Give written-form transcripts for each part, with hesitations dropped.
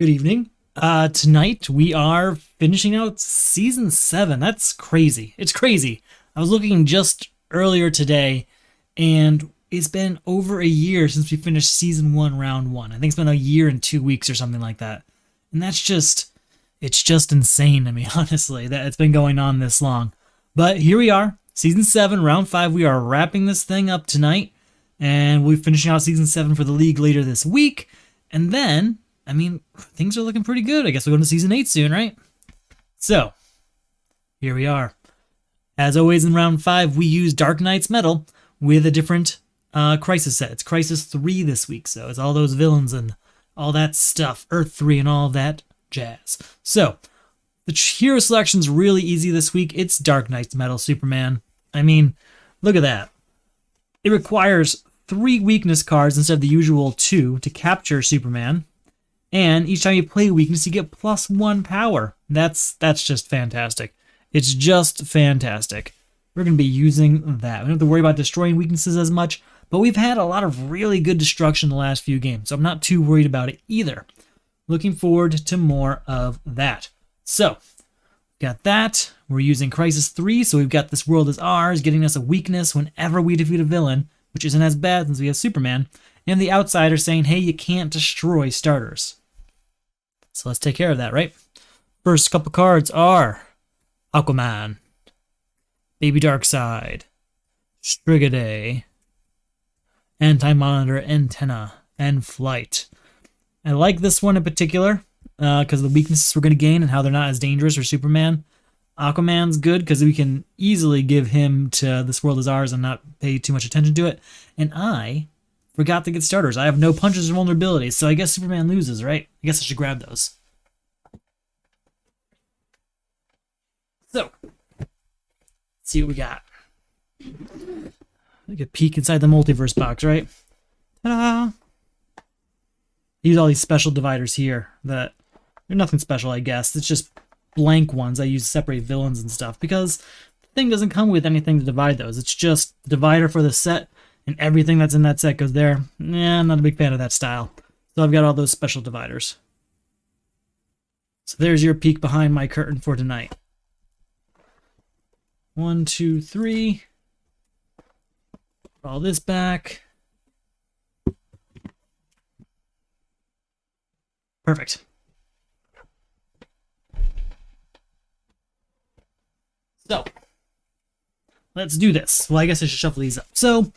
Good evening. Tonight we are finishing out season 7. That's crazy. It's crazy. I was looking just earlier today, and it's been over a year since we finished season 1, round 1. I think it's been a year and 2 weeks or something like that. And it's just insane to me, honestly, that it's been going on this long. But here we are, season 7, round 5. We are wrapping this thing up tonight, and we'll be finishing out season 7 for the league later this week. And then, things are looking pretty good. I guess we'll go to season 8 soon, right? So, here we are. As always in round 5, we use Dark Knight's Metal with a different Crisis set. It's Crisis 3 this week, so it's all those villains and all that stuff. Earth 3 and all that jazz. So, the hero selection's really easy this week. It's Dark Knight's Metal Superman. Look at that. It requires 3 weakness cards instead of the usual 2 to capture Superman. And each time you play a weakness, you get +1 power. That's just fantastic. It's just fantastic. We're going to be using that. We don't have to worry about destroying weaknesses as much, but we've had a lot of really good destruction the last few games, so I'm not too worried about it either. Looking forward to more of that. So, got that. We're using Crisis 3, so we've got This World Is Ours, getting us a weakness whenever we defeat a villain, which isn't as bad since we have Superman. And the Outsider saying, hey, you can't destroy starters. So let's take care of that, right? First couple cards are Aquaman, Baby Darkseid, Strigaday, Anti-Monitor Antenna, and Flight. I like this one in particular because of the weaknesses we're going to gain and how they're not as dangerous for Superman. Aquaman's good because we can easily give him to This World Is Ours and not pay too much attention to it. And I forgot to get starters. I have no punches or vulnerabilities, so I guess Superman loses, right? I guess I should grab those. So, let's see what we got. Take a peek inside the multiverse box, right? Ta-da! Use all these special dividers here that they're nothing special, I guess. It's just blank ones I use to separate villains and stuff because the thing doesn't come with anything to divide those. It's just the divider for the set, and everything that's in that set goes there. I'm not a big fan of that style. So I've got all those special dividers. So there's your peek behind my curtain for tonight. 1, 2, 3. Put all this back. Perfect. So, let's do this. Well, I guess I should shuffle these up. So,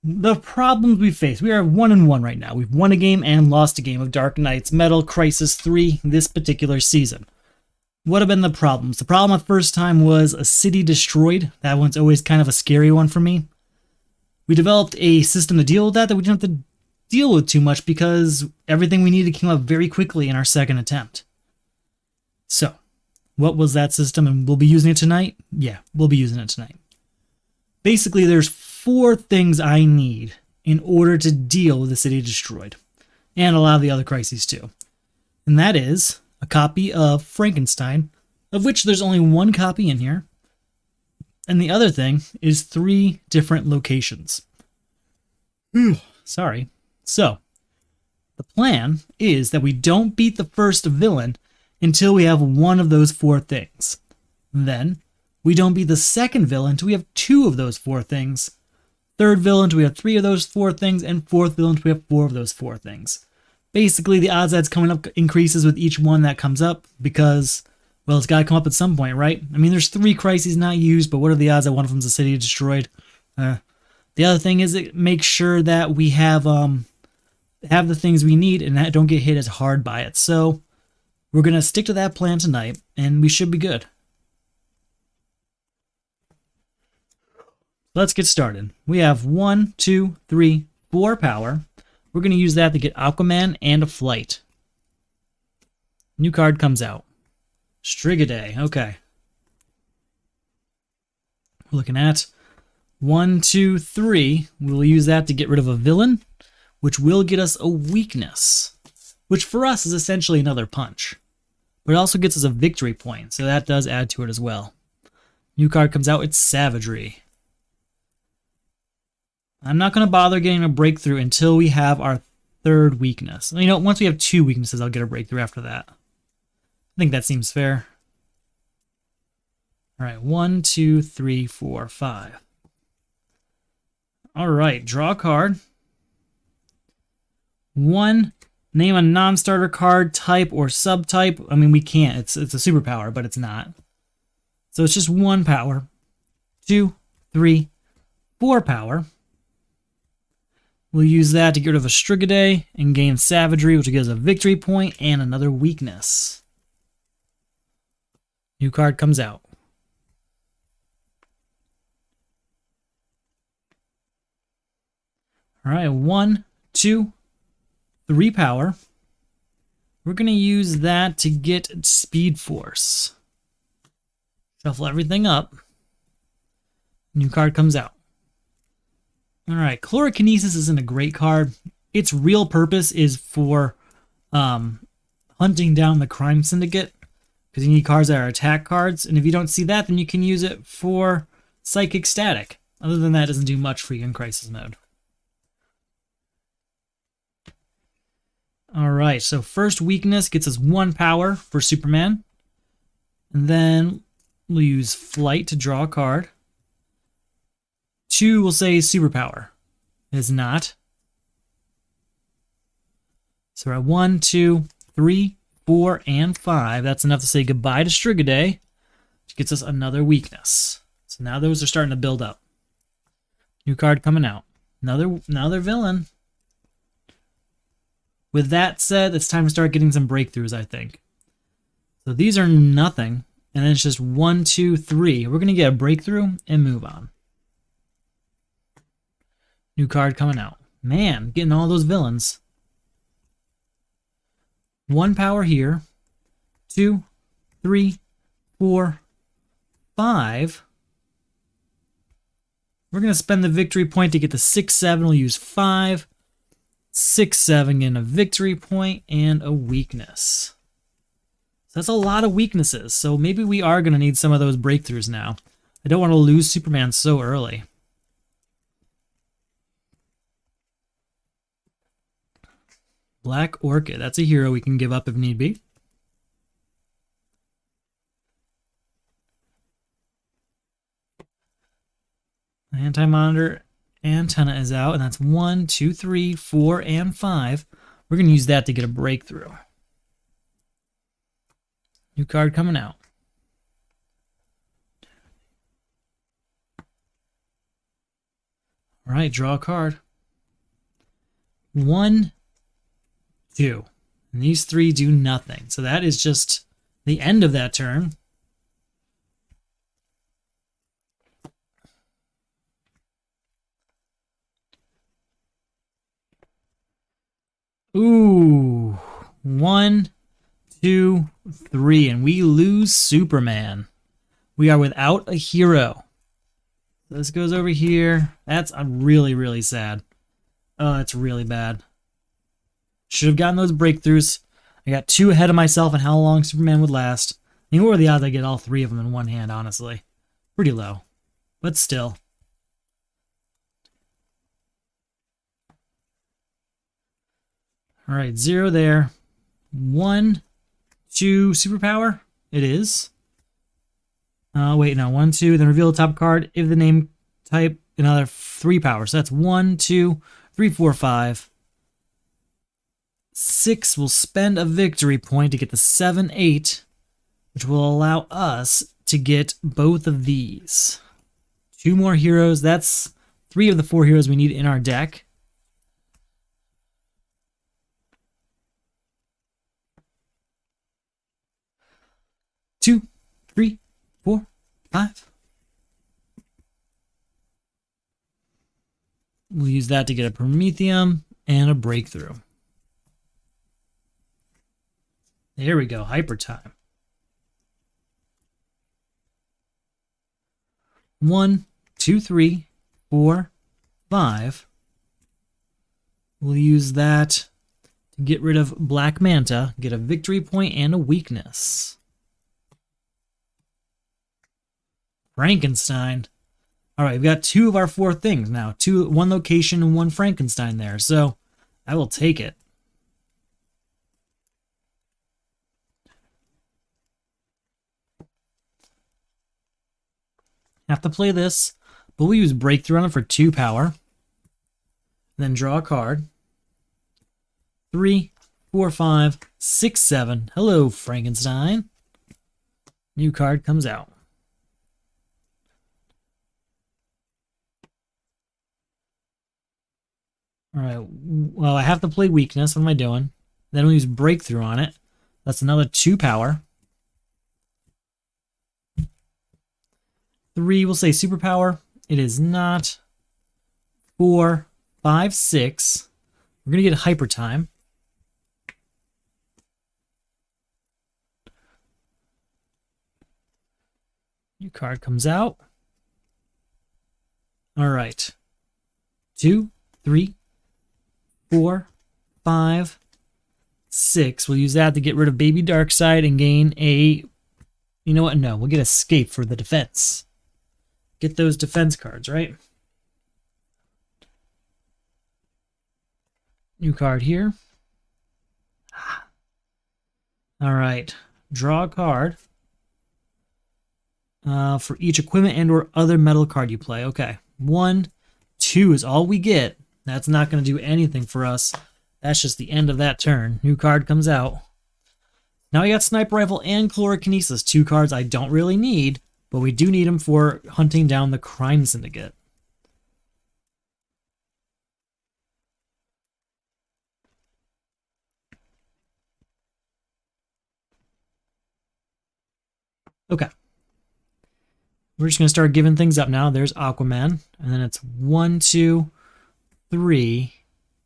the problems we face. We are 1-1 right now. We've won a game and lost a game of Dark Knight's Metal Crisis 3 this particular season. What have been the problems? The problem the first time was a city destroyed. That one's always kind of a scary one for me. We developed a system to deal with that we didn't have to deal with too much because everything we needed came up very quickly in our second attempt. So, what was that system, and we'll be using it tonight? Yeah, we'll be using it tonight. Basically, there's 4 things I need in order to deal with the city destroyed, and a lot of the other crises too. And that is a copy of Frankenstein, of which there's only 1 copy in here, and the other thing is 3 different locations. Sorry. So, the plan is that we don't beat the first villain until we have 1 of those 4 things. Then, we don't beat the second villain until we have 2 of those 4 things. Third villain until we have 3 of those 4 things, and fourth villain until we have 4 of those 4 things. Basically, the odds that's coming up increases with each one that comes up because, well, it's got to come up at some point, right? There's 3 crises not used, but what are the odds that one of them's a city destroyed? The other thing is it makes sure that we have the things we need and that don't get hit as hard by it. So, we're going to stick to that plan tonight, and we should be good. Let's get started. We have 1, 2, 3, 4 power. We're going to use that to get Aquaman and a Flight. New card comes out. Strigaday. Okay. We're looking at 1, 2, 3. We'll use that to get rid of a villain, which will get us a weakness, which for us is essentially another punch. But it also gets us a victory point, so that does add to it as well. New card comes out. It's Savagery. I'm not going to bother getting a breakthrough until we have our third weakness. You know, once we have 2 weaknesses, I'll get a breakthrough after that. I think that seems fair. All right, 1, 2, 3, 4, 5. All right, draw a card. 1, name a non-starter card, type or subtype. I mean, we can't. It's a superpower, but it's not. So it's just 1 power. 2, 3, 4 power. We'll use that to get rid of a Strigidae and gain Savagery, which gives a victory point and another weakness. New card comes out. All right, 1, 2, 3 power. We're going to use that to get Speed Force. Shuffle everything up. New card comes out. All right, Chlorokinesis isn't a great card. Its real purpose is for hunting down the crime syndicate, because you need cards that are attack cards, and if you don't see that, then you can use it for Psychic Static. Other than that, it doesn't do much for you in Crisis Mode. All right, so first weakness gets us 1 power for Superman. And then we'll use Flight to draw a card. 2 will say Superpower. It is not. So we're at 1, 2, 3, 4, and 5. That's enough to say goodbye to Strigidae, which gets us another weakness. So now those are starting to build up. New card coming out. Another villain. With that said, it's time to start getting some breakthroughs, I think. So these are nothing, and then it's just 1, 2, 3. We're going to get a breakthrough and move on. New card coming out. Man, getting all those villains. 1 power here. 2, 3, 4, 5. We're going to spend the victory point to get the 6, 7. We'll use 5. 6, 7 in a victory point and a weakness. So that's a lot of weaknesses. So maybe we are going to need some of those breakthroughs now. I don't want to lose Superman so early. Black Orchid. That's a hero we can give up if need be. Anti-monitor antenna is out, and that's 1, 2, 3, 4, and 5. We're going to use that to get a breakthrough. New card coming out. All right, draw a card. 1, 2. And these 3 do nothing. So that is just the end of that turn. Ooh, 1, 2, 3, and we lose Superman. We are without a hero. This goes over here. That's really, really sad. Oh, that's really bad. Should have gotten those breakthroughs. I got 2 ahead of myself on how long Superman would last. I mean, what are the odds I get all 3 of them in one hand, honestly? Pretty low. But still. All right, 0 there. 1, 2, superpower. It is. Wait, no, 1, 2. Then reveal the top card. If the name type, another 3 power. So that's 1, 2, 3, 4, 5. 6 will spend a victory point to get the 7, 8, which will allow us to get both of these. 2 more heroes. That's 3 of the 4 heroes we need in our deck. 2, 3, 4, 5. We'll use that to get a Prometheum and a breakthrough. There we go, hyper time. 1, 2, 3, 4, 5. We'll use that to get rid of Black Manta, get a victory point and a weakness. Frankenstein. All right, we've got 2 of our 4 things now. 1 location and 1 Frankenstein there. So I will take it. Have to play this, but we'll use Breakthrough on it for 2 power. Then draw a card. 3, 4, 5, 6, 7. Hello, Frankenstein. New card comes out. Alright, well, I have to play Weakness. What am I doing? Then we'll use Breakthrough on it. That's another 2 power. 3, we'll say Superpower. It is not. 4, 5, 6. We're going to get Hyper Time. New card comes out. All right. 2, 3, 4, 5, 6. We'll use that to get rid of Baby Darkseid and gain a... You know what? No, we'll get Escape for the defense. Get those defense cards, right? New card here. All right. Draw a card. For each equipment and or other metal card you play. Okay. 1, 2 is all we get. That's not going to do anything for us. That's just the end of that turn. New card comes out. Now we got Sniper Rifle and Chlorokinesis. 2 cards I don't really need, but we do need them for hunting down the Crime Syndicate. Okay. We're just going to start giving things up now. There's Aquaman. And then it's 1, 2, 3.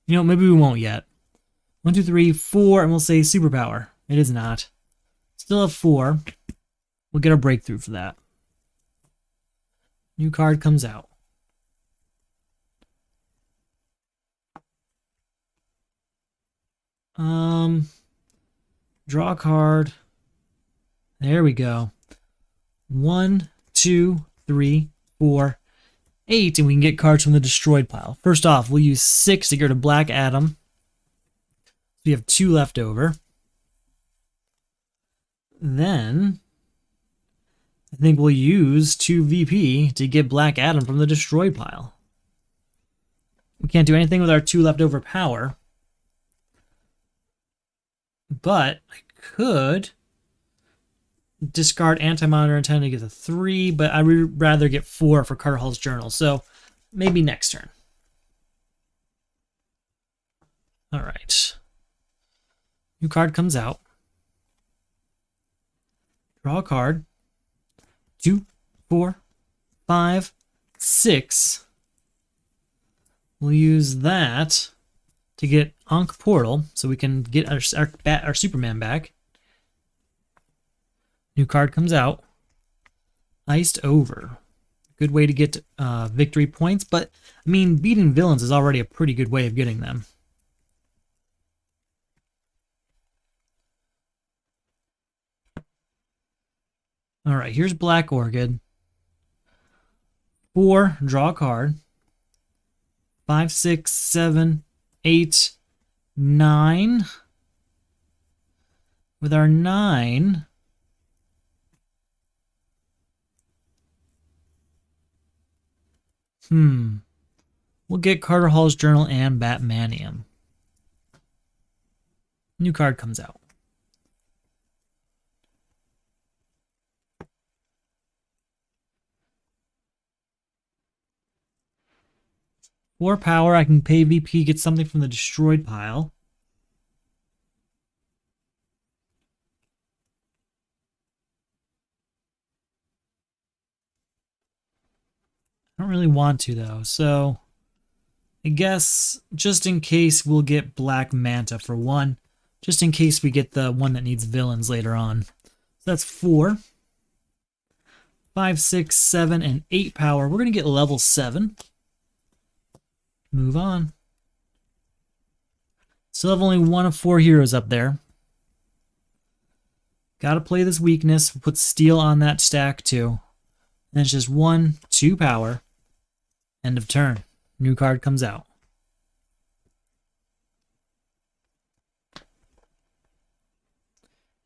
You know, maybe we won't yet. 1, 2, 3, 4, and we'll say Superpower. It is not. Still have 4. We'll get a Breakthrough for that. New card comes out. Draw a card. There we go. 1, 2, 3, 4, 8, and we can get cards from the destroyed pile. First off, we'll use 6 to get rid of Black Adam. We have 2 left over. Then, I think we'll use 2 VP to get Black Adam from the destroyed pile. We can't do anything with our 2 leftover power. But I could discard Anti-Monitor Antenna to get a 3, but I would rather get 4 for Carter Hall's Journal, so maybe next turn. All right. New card comes out. Draw a card. 2, 4, 5, 6. We'll use that to get Ankh Portal, so we can get our Superman back. New card comes out. Iced Over. Good way to get victory points, but I mean, beating villains is already a pretty good way of getting them. All right, here's Black Orchid. 4, draw a card. 5, 6, 7, 8, 9. With our 9, we'll get Carter Hall's Journal and Batmanium. New card comes out. For power, I can pay VP, get something from the destroyed pile. I don't really want to, though, so I guess just in case we'll get Black Manta for 1, just in case we get the one that needs villains later on. So that's 4. 5, 6, 7, and 8 power. We're going to get level 7. Move on. Still have only 1 of 4 heroes up there. Gotta play this weakness. We'll put steel on that stack too. And it's just 1, 2 power. End of turn. New card comes out.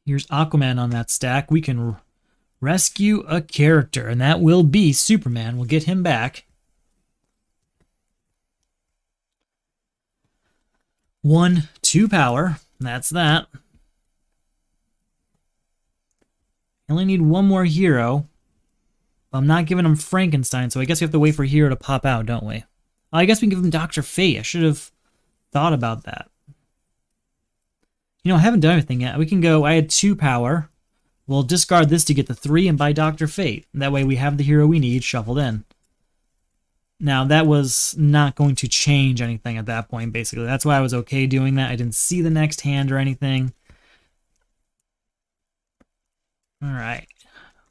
Here's Aquaman on that stack. We can rescue a character, and that will be Superman. We'll get him back. 1, 2 power. That's that. I only need one more hero. I'm not giving him Frankenstein, so I guess we have to wait for a hero to pop out, don't we? I guess we can give him Dr. Fate. I should have thought about that. You know, I haven't done anything yet. We can go, I had 2 power. We'll discard this to get the 3 and buy Dr. Fate. That way we have the hero we need shuffled in. Now, that was not going to change anything at that point, basically. That's why I was okay doing that. I didn't see the next hand or anything. Alright,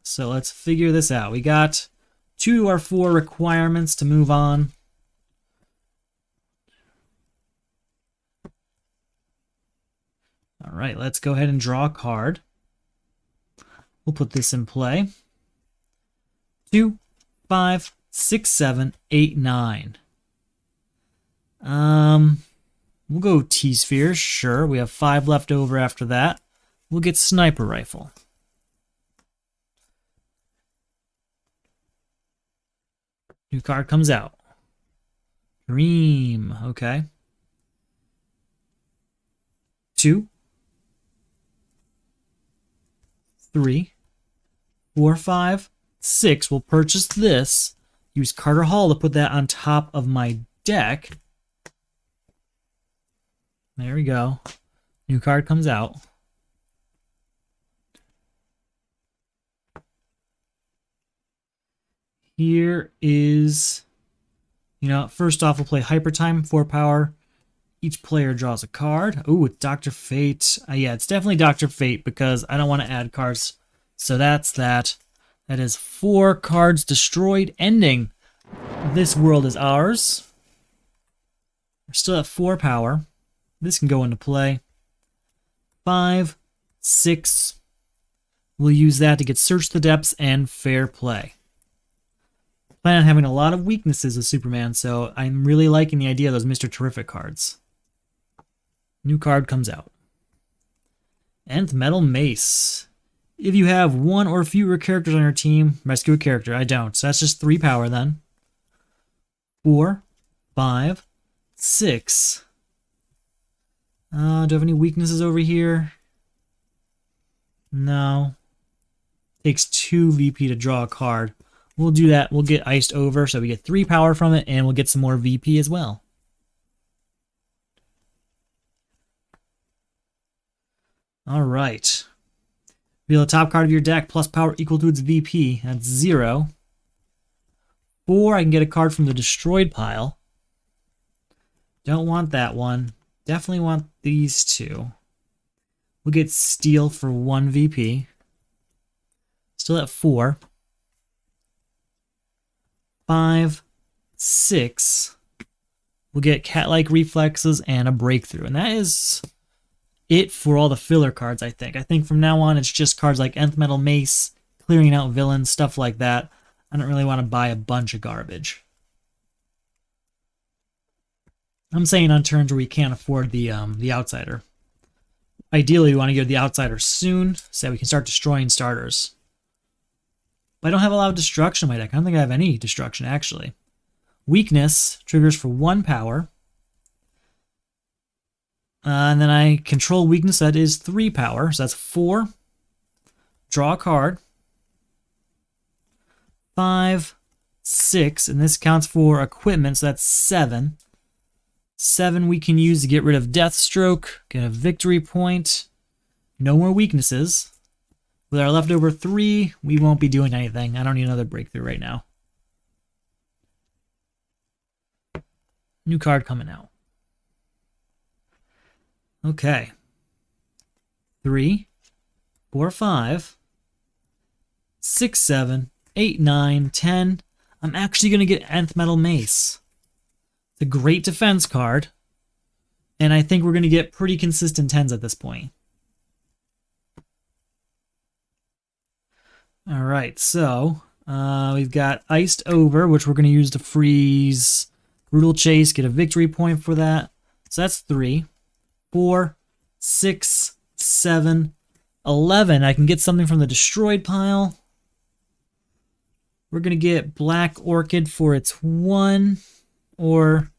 so let's figure this out. We got 2 or 4 requirements to move on. Alright, let's go ahead and draw a card. We'll put this in play. 2, 5, 6, 7, 8, 9. We'll go T-Sphere, sure. We have 5 left over after that. We'll get Sniper Rifle. New card comes out. Dream, okay. 2, 3, 4, 5, 6. We'll purchase this. Use Carter Hall to put that on top of my deck. There we go. New card comes out. Here is, first off we'll play Hyper Time, 4 power. Each player draws a card. Ooh, it's Dr. Fate. Yeah, it's definitely Dr. Fate because I don't want to add cards. So that's that. That is 4 cards destroyed, ending. This world is ours. We're still at 4 power. This can go into play. 5, 6. We'll use that to get Search the Depths and Fair Play. Plan on having a lot of weaknesses as Superman, so I'm really liking the idea of those Mr. Terrific cards. New card comes out. Nth Metal Mace. If you have 1 or fewer characters on your team, rescue a character. I don't, so that's just 3 power then. 4, 5, 6. Do I have any weaknesses over here? No. Takes 2 VP to draw a card. We'll do that. We'll get iced over, so we get 3 power from it, and we'll get some more VP as well. Alright. Reveal the top card of your deck, plus power equal to its VP. That's 0. 4, I can get a card from the destroyed pile. Don't want that one. Definitely want these 2. We'll get Steel for 1 VP. Still at 4. 5, 6. We'll get Cat-like Reflexes and a Breakthrough. And that is it for all the filler cards, I think. I think from now on it's just cards like Nth Metal Mace, clearing out villains, stuff like that. I don't really want to buy a bunch of garbage. I'm saying on turns where we can't afford the Outsider. Ideally, we want to get the Outsider soon so that we can start destroying starters. But I don't have a lot of destruction in my deck. I don't think I have any destruction, actually. Weakness triggers for 1 power. And then I control weakness, that is 3 power. So that's 4. Draw a card. 5, 6, and this counts for equipment, so that's 7. 7 we can use to get rid of Deathstroke, get a victory point. No more weaknesses. With our leftover 3, we won't be doing anything. I don't need another breakthrough right now. New card coming out. Okay. 3, 4, 5, 6, 7, 8, 9, 10. I'm actually going to get Nth Metal Mace. It's a great defense card. And I think we're going to get pretty consistent 10s at this point. Alright, so we've got Iced Over, which we're going to use to freeze Brutal Chase, get a victory point for that. So that's 3. 4, 6, 7, 11, I can get something from the destroyed pile. We're going to get Black Orchid for its 1, or...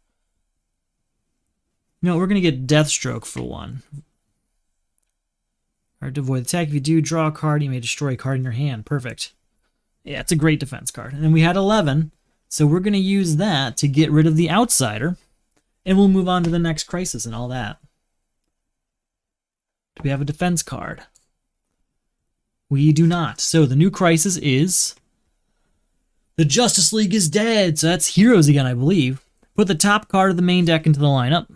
No, we're going to get Deathstroke for 1. Hard to avoid attack. If you do draw a card, you may destroy a card in your hand. Perfect. Yeah, it's a great defense card. And then we had 11, so we're going to use that to get rid of the Outsider, and we'll move on to the next crisis and all that. Do we have a defense card? We do not. So the new crisis is... The Justice League is dead! So that's heroes again, I believe. Put the top card of the main deck into the lineup.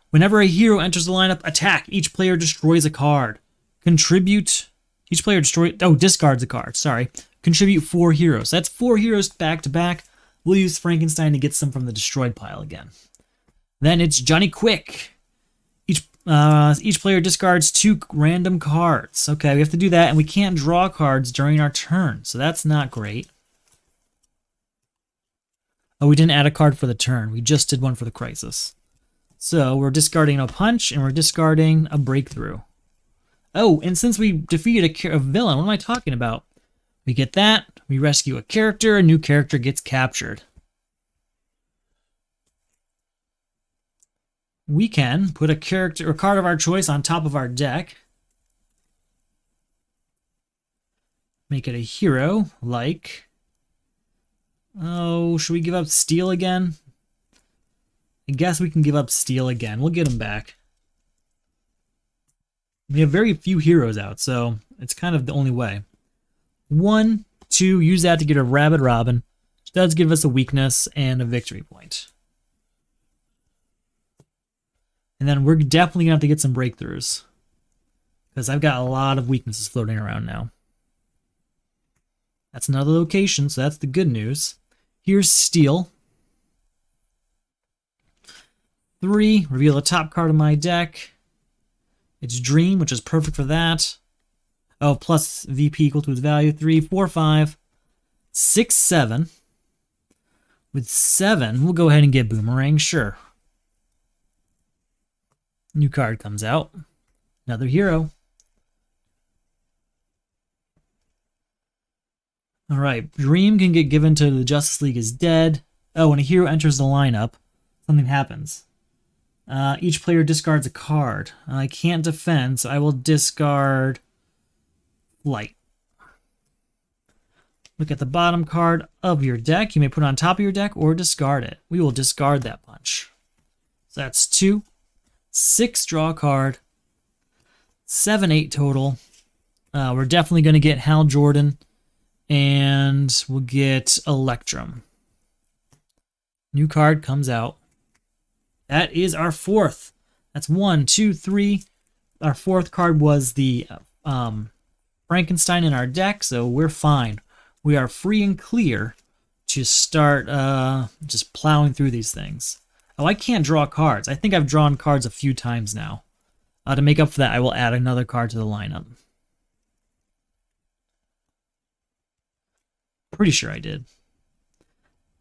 Whenever a hero enters the lineup, attack. Each player destroys a card. Contribute. Each player discards a card. Sorry. Contribute 4 heroes. That's 4 heroes back to back. We'll use Frankenstein to get some from the destroyed pile again. Then it's Johnny Quick. Each player discards 2 random cards. Okay, we have to do that, and we can't draw cards during our turn, so that's not great. Oh, we didn't add a card for the turn. We just did one for the crisis. So we're discarding a punch, and we're discarding a breakthrough. Oh, and since we defeated a villain, what am I talking about? We get that, we rescue a character, a new character gets captured. We can put a character or card of our choice on top of our deck. Make it a hero, like... Oh, should we give up Steel again? I guess we can give up Steel again. We'll get him back. We have very few heroes out, so it's kind of the only way. 1, 2, use that to get a Rabid Robin, which does give us a weakness and a victory point. And then we're definitely going to have to get some breakthroughs, because I've got a lot of weaknesses floating around now. That's another location, so that's the good news. Here's Steel. 3, reveal the top card of my deck. It's Dream, which is perfect for that. Oh, plus VP equal to its value. 3, 4, 5, 6, 7. With 7, we'll go ahead and get Boomerang, sure. New card comes out. Another hero. Alright, Dream can get given to the Justice League is dead. Oh, when a hero enters the lineup, something happens. Each player discards a card. I can't defend, so I will discard Light. Look at the bottom card of your deck. You may put it on top of your deck or discard it. We will discard that punch. So that's 2. 6, draw a card. 7, 8 total. We're definitely going to get Hal Jordan. And we'll get Electrum. New card comes out. That is our 4th. That's 1, 2, 3. Our 4th card was the Frankenstein in our deck, so we're fine. We are free and clear to start just plowing through these things. Oh, I can't draw cards. I think I've drawn cards a few times now. To make up for that, I will add another card to the lineup. Pretty sure I did.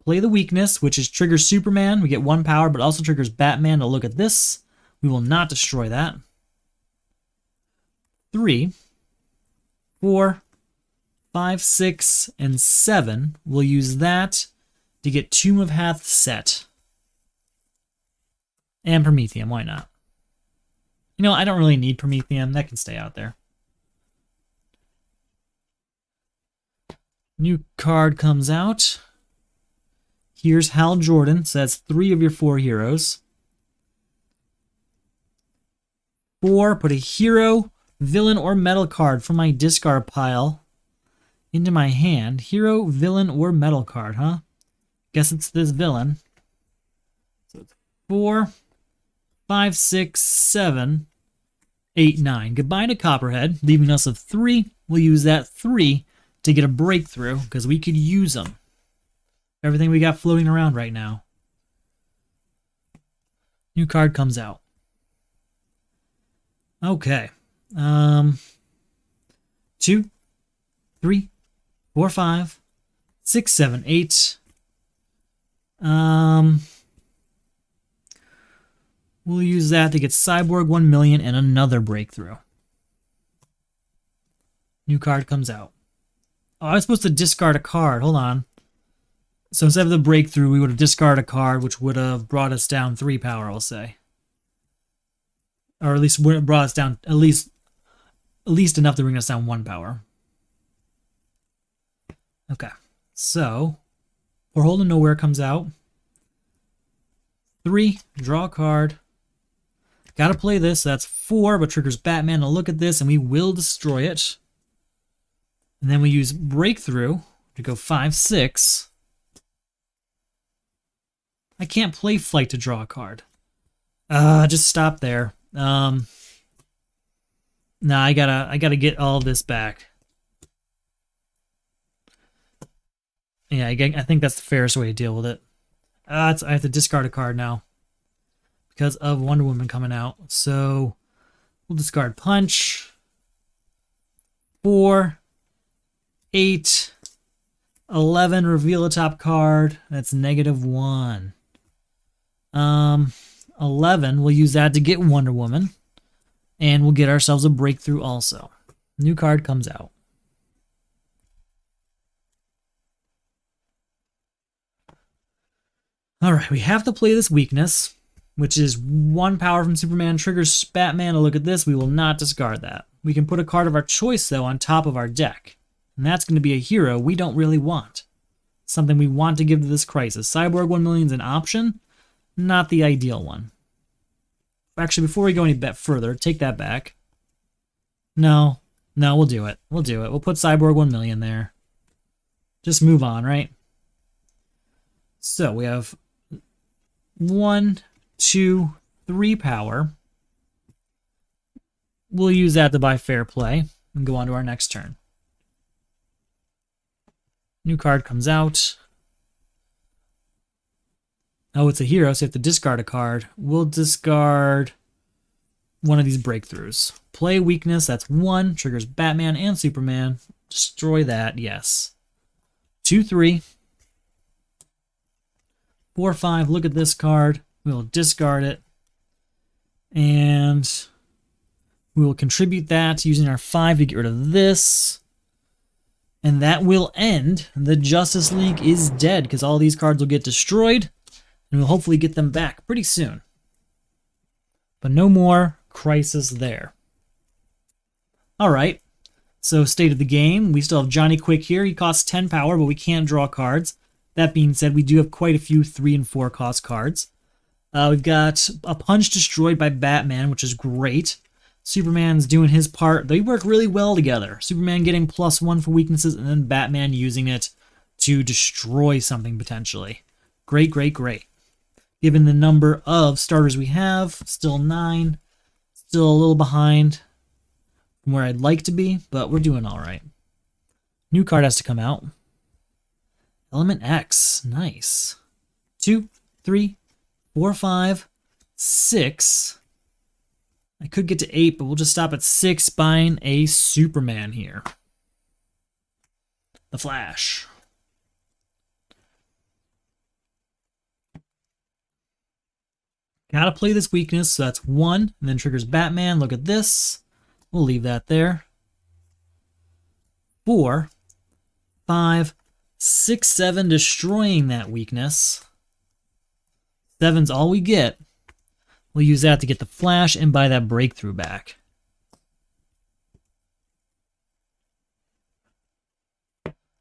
Play the weakness, which is triggers Superman. We get 1 power, but also triggers Batman to look at this. We will not destroy that. 3, 4, 5, 6, and 7. We'll use that to get Tomb of Hath set. And Prometheum, why not? You know, I don't really need Prometheum. That can stay out there. New card comes out. Here's Hal Jordan. So that's 3 of your 4 heroes. 4, put a hero, villain, or metal card from my discard pile into my hand. Hero, villain, or metal card, huh? Guess it's this villain. So it's 4, 5, 6, 7, 8, 9. Goodbye to Copperhead, leaving us with 3. We'll use that 3 to get a breakthrough, because we could use them. Everything we got floating around right now. New card comes out. Okay. 2, 3, 4, 5, 6, 7, 8. We'll use that to get Cyborg 1 million and another breakthrough. New card comes out. Oh, I was supposed to discard a card. Hold on. So instead of the breakthrough, we would have discarded a card, which would have brought us down 3 power, I'll say. Or at least brought us down at least enough to bring us down 1 power. Okay. So, Porthole to Nowhere comes out. 3, draw a card. Gotta play this. That's 4, but triggers Batman to look at this, and we will destroy it. And then we use Breakthrough to go 5, 6. I can't play Flight to draw a card. Just stop there. Nah, I gotta get all of this back. Yeah, I think that's the fairest way to deal with it. I have to discard a card now because of Wonder Woman coming out. So we'll discard Punch. 4, 8, 11. Reveal a top card. That's -1. 11. We'll use that to get Wonder Woman, and we'll get ourselves a breakthrough also. New card comes out. All right, we have to play this weakness, which is 1 power from Superman, triggers Batman to look at this. We will not discard that. We can put a card of our choice, though, on top of our deck. And that's going to be a hero we don't really want. Something we want to give to this crisis. Cyborg 1 million is an option, not the ideal one. Actually, before we go any bit further, take that back. No, we'll do it. We'll do it. We'll put Cyborg 1 million there. Just move on, right? So we have 1, 2, 3 power. We'll use that to buy Fair Play and go on to our next turn. New card comes out. Oh, it's a hero, so you have to discard a card. We'll discard one of these breakthroughs. Play weakness, that's 1. Triggers Batman and Superman. Destroy that, yes. 2, 3. 4, 5. Look at this card. We'll discard it. And we will contribute that using our 5 to get rid of this. And that will end. The Justice League is dead because all these cards will get destroyed. And we'll hopefully get them back pretty soon. But no more crisis there. Alright. So state of the game. We still have Johnny Quick here. He costs 10 power, but we can't draw cards. That being said, we do have quite a few 3 and 4 cost cards. We've got a Punch destroyed by Batman, which is great. Superman's doing his part. They work really well together. Superman getting +1 for weaknesses, and then Batman using it to destroy something potentially. Great, great, great. Given the number of starters we have, still 9. Still a little behind from where I'd like to be, but we're doing all right. New card has to come out. Element X, nice. 2, 3, 4, 5, 6. I could get to 8, but we'll just stop at 6, buying a Superman here. The Flash. Gotta play this weakness, so that's 1, and then triggers Batman. Look at this. We'll leave that there. 4, 5, 6, 7, destroying that weakness. 7's all we get. We'll use that to get the Flash and buy that breakthrough back.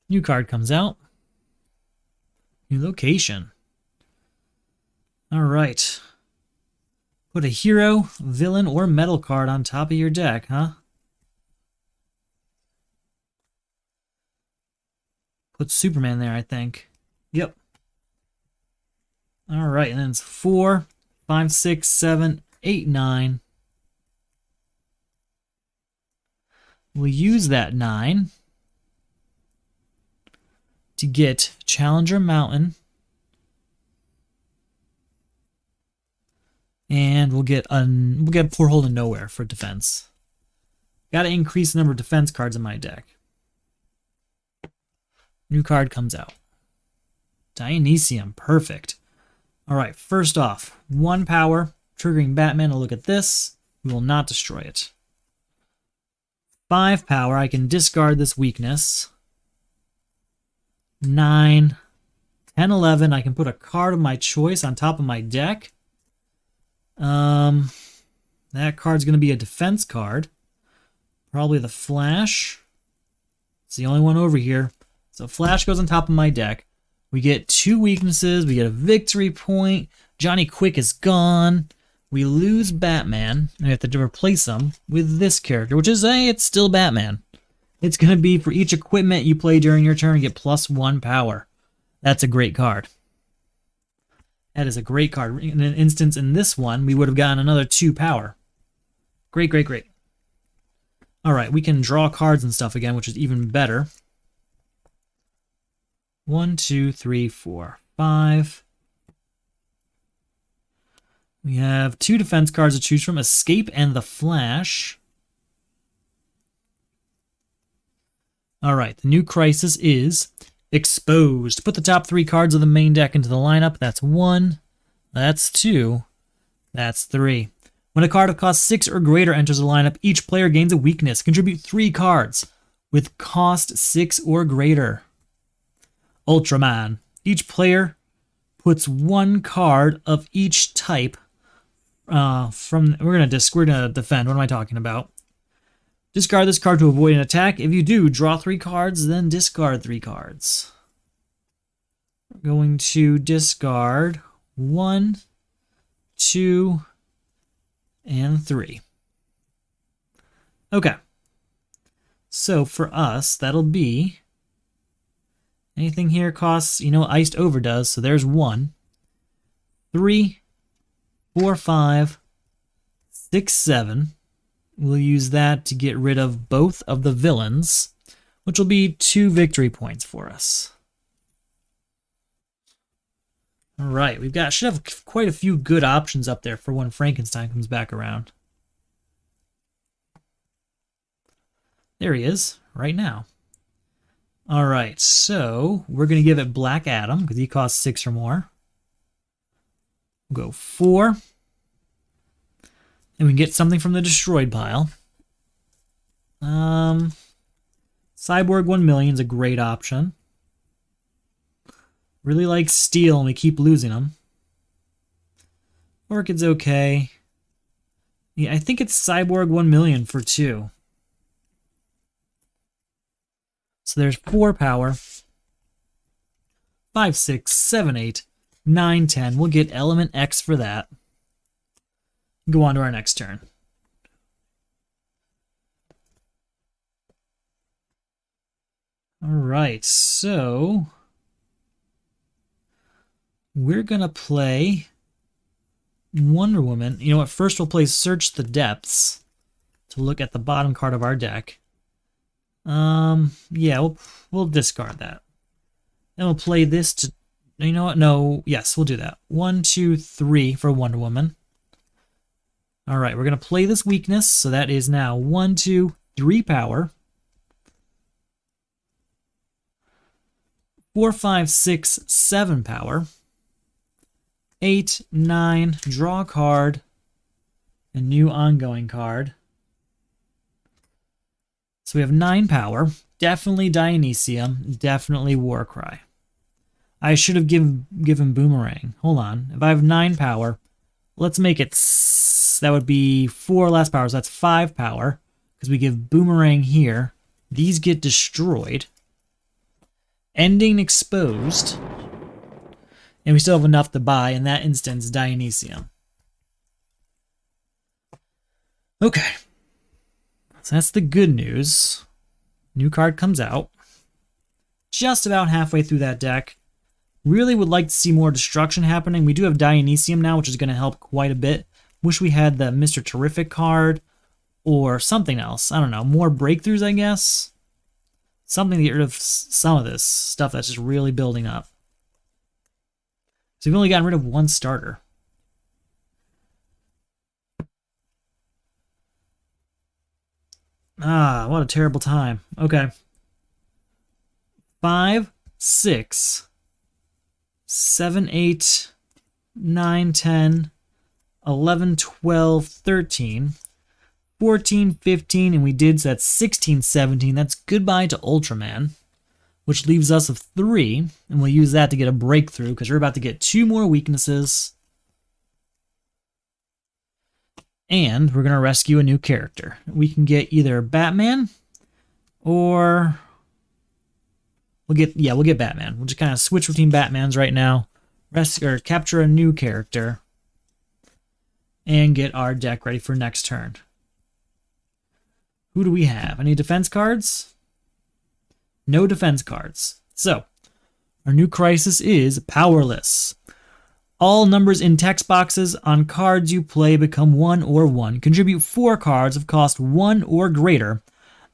New card comes out. New location. All right. Put a hero, villain, or metal card on top of your deck, huh? Put Superman there, I think. Yep. All right, and then it's 4, 5, 6, 7, 8, 9. We'll use that 9 to get Challenger Mountain. And we'll get Porthole to Nowhere for defense. Got to increase the number of defense cards in my deck. New card comes out. Dionysium, perfect. All right, first off, 1 power, triggering Batman to look at this. We will not destroy it. 5 power. I can discard this weakness. 9, 10, 11. I can put a card of my choice on top of my deck. That card's going to be a defense card. Probably the Flash. It's the only one over here. So Flash goes on top of my deck. We get 2 weaknesses. We get a victory point. Johnny Quick is gone. We lose Batman. And we have to replace him with this character, which is, it's still Batman. It's going to be for each equipment you play during your turn, you get +1 power. That's a great card. That is a great card. In an instance in this one, we would have gotten another 2 power. Great, great, great. All right, we can draw cards and stuff again, which is even better. 1, 2, 3, 4, 5. We have 2 defense cards to choose from, Escape and the Flash. All right, the new crisis is Exposed. Put the top 3 cards of the main deck into the lineup. That's 1, that's 2, that's 3. When a card of cost 6 or greater enters the lineup, each player gains a weakness. Contribute 3 cards with cost 6 or greater. Ultraman. Each player puts 1 card of each type from... We're gonna defend. What am I talking about? Discard this card to avoid an attack. If you do, draw 3 cards, then discard 3 cards. We're going to discard 1, 2, and 3. Okay. So for us, that'll be... Anything here costs, Iced Over does, so there's 1. 3, 4, 5, 6, 7. We'll use that to get rid of both of the villains, which will be 2 victory points for us. All right, should have quite a few good options up there for when Frankenstein comes back around. There he is, right now. All right, so we're going to give it Black Adam because he costs 6 or more. We'll go 4. And we can get something from the destroyed pile. Cyborg 1,000,000 is a great option. Really like Steel, and we keep losing them. Orchid's okay. Yeah, I think it's Cyborg 1,000,000 for 2. So there's 4 power. 5, 6, 7, 8, 9, 10. We'll get Element X for that. Go on to our next turn. All right, so we're going to play Wonder Woman. You know what? First we'll play Search the Depths to look at the bottom card of our deck. Yeah, we'll discard that. Then we'll play this to... You know what? No, yes, we'll do that. 1, 2, 3 for Wonder Woman. All right, we're going to play this weakness, so that is now 1, 2, 3 power. 4, 5, 6, 7 power. 8, 9, draw a card. A new ongoing card. So we have 9 power. Definitely Dionysium. Definitely Warcry. I should have given Boomerang. Hold on. If I have 9 power, let's make it... That would be 4 less power, so that's 5 power. Because we give Boomerang here. These get destroyed. Ending Exposed. And we still have enough to buy, in that instance, Dionysium. Okay. So that's the good news. New card comes out. Just about halfway through that deck. Really would like to see more destruction happening. We do have Dionysium now, which is going to help quite a bit. Wish we had the Mr. Terrific card or something else. I don't know. More breakthroughs, I guess. Something to get rid of some of this stuff that's just really building up. So we've only gotten rid of 1 starter. Ah, what a terrible time. Okay. 5, 6, 7, 8, 9, 10, 11, 12, 13, 14, 15, and we did, so that's 16, 17. That's goodbye to Ultraman, which leaves us with 3, and we'll use that to get a breakthrough, because we're about to get 2 more weaknesses. And we're going to rescue a new character. We can get either Batman, or we'll get Batman. We'll just kind of switch between Batmans right now. Rescue or capture a new character, and get our deck ready for next turn. Who do we have? Any defense cards? No defense cards. So, our new crisis is Powerless. All numbers in text boxes on cards you play become 1 or 1. Contribute 4 cards of cost 1 or greater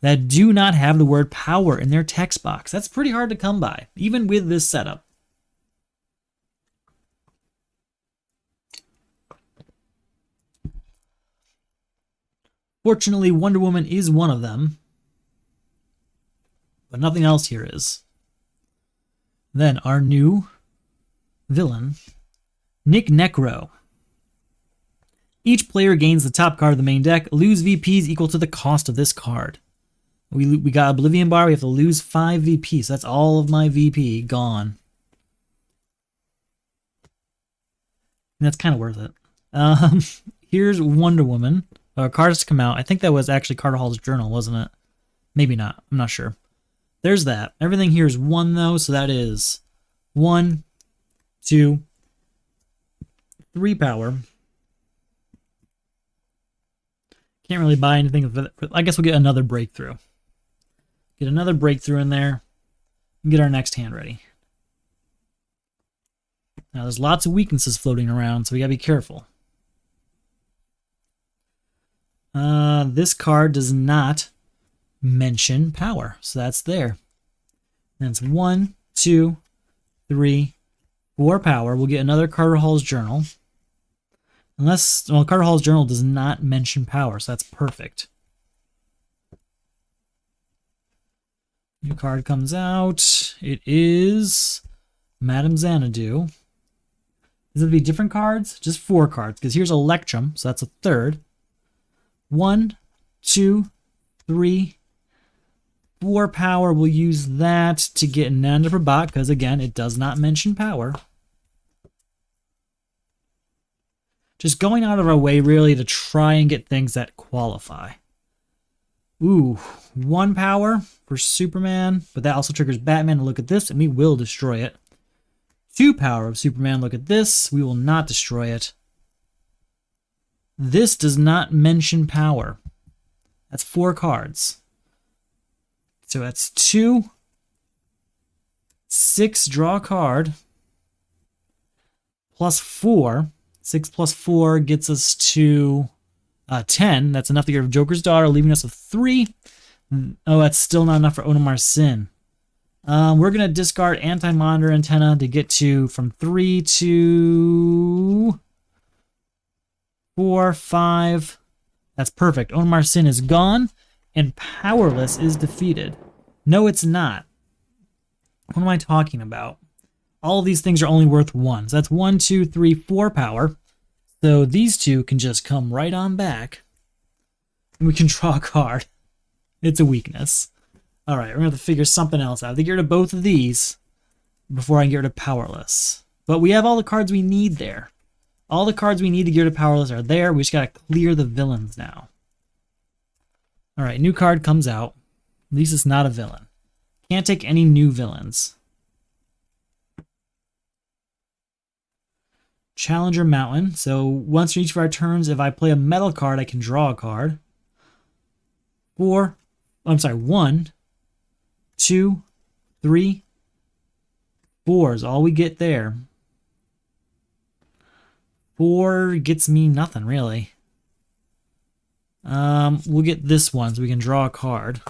that do not have the word power in their text box. That's pretty hard to come by, even with this setup. Fortunately, Wonder Woman is one of them, but nothing else here is. Then our new villain, Nick Necro. Each player gains the top card of the main deck. Lose VPs equal to the cost of this card. We got Oblivion Bar. We have to lose 5 VPs. So that's all of my VP gone. And that's kind of worth it. Here's Wonder Woman. Cards to come out. I think that was actually Carter Hall's journal, wasn't it? Maybe not. I'm not sure. There's that. Everything here is 1, though, so that is 1, 2, 3 power. Can't really buy anything. I guess we'll get another breakthrough. Get another breakthrough in there. And get our next hand ready. Now, there's lots of weaknesses floating around, so we gotta be careful. This card does not mention power, so that's there. And it's 1, 2, 3, 4 power. We'll get another Carter Hall's journal. Unless, well, Carter Hall's journal does not mention power, so that's perfect. New card comes out. It is Madame Xanadu. Does it be different cards? Just 4 cards, because here's Electrum, so that's a third. 1, 2, 3, 4 power. We'll use that to get Nanda Prabhat, because again, it does not mention power. Just going out of our way, really, to try and get things that qualify. Ooh, 1 power for Superman, but that also triggers Batman to look at this, and we will destroy it. 2 power of Superman, look at this. We will not destroy it. This does not mention power. That's 4 cards. So that's 2, 6, draw a card, plus 4. 6 plus 4 gets us to 10. That's enough to get rid of Joker's daughter, leaving us with 3. Oh, that's still not enough for Onimar Sin. We're going to discard Anti-Monitor Antenna to get to from 3 to 4, 5. That's perfect. Onimar Sin is gone, and Powerless is defeated. No, it's not. What am I talking about? All of these things are only worth 1. So that's 1, 2, 3, 4 power. So these 2 can just come right on back. And we can draw a card. It's a weakness. Alright, we're going to have to figure something else out. I have to get rid of both of these before I can get rid of Powerless. But we have all the cards we need there. All the cards we need to get rid of Powerless are there. We just got to clear the villains now. Alright, new card comes out. At least it's not a villain. Can't take any new villains. Challenger Mountain. So once in each of our turns, if I play a metal card, I can draw a card. 1, 2, 3, 4 is all we get there. 4 gets me nothing, really. We'll get this one so we can draw a card.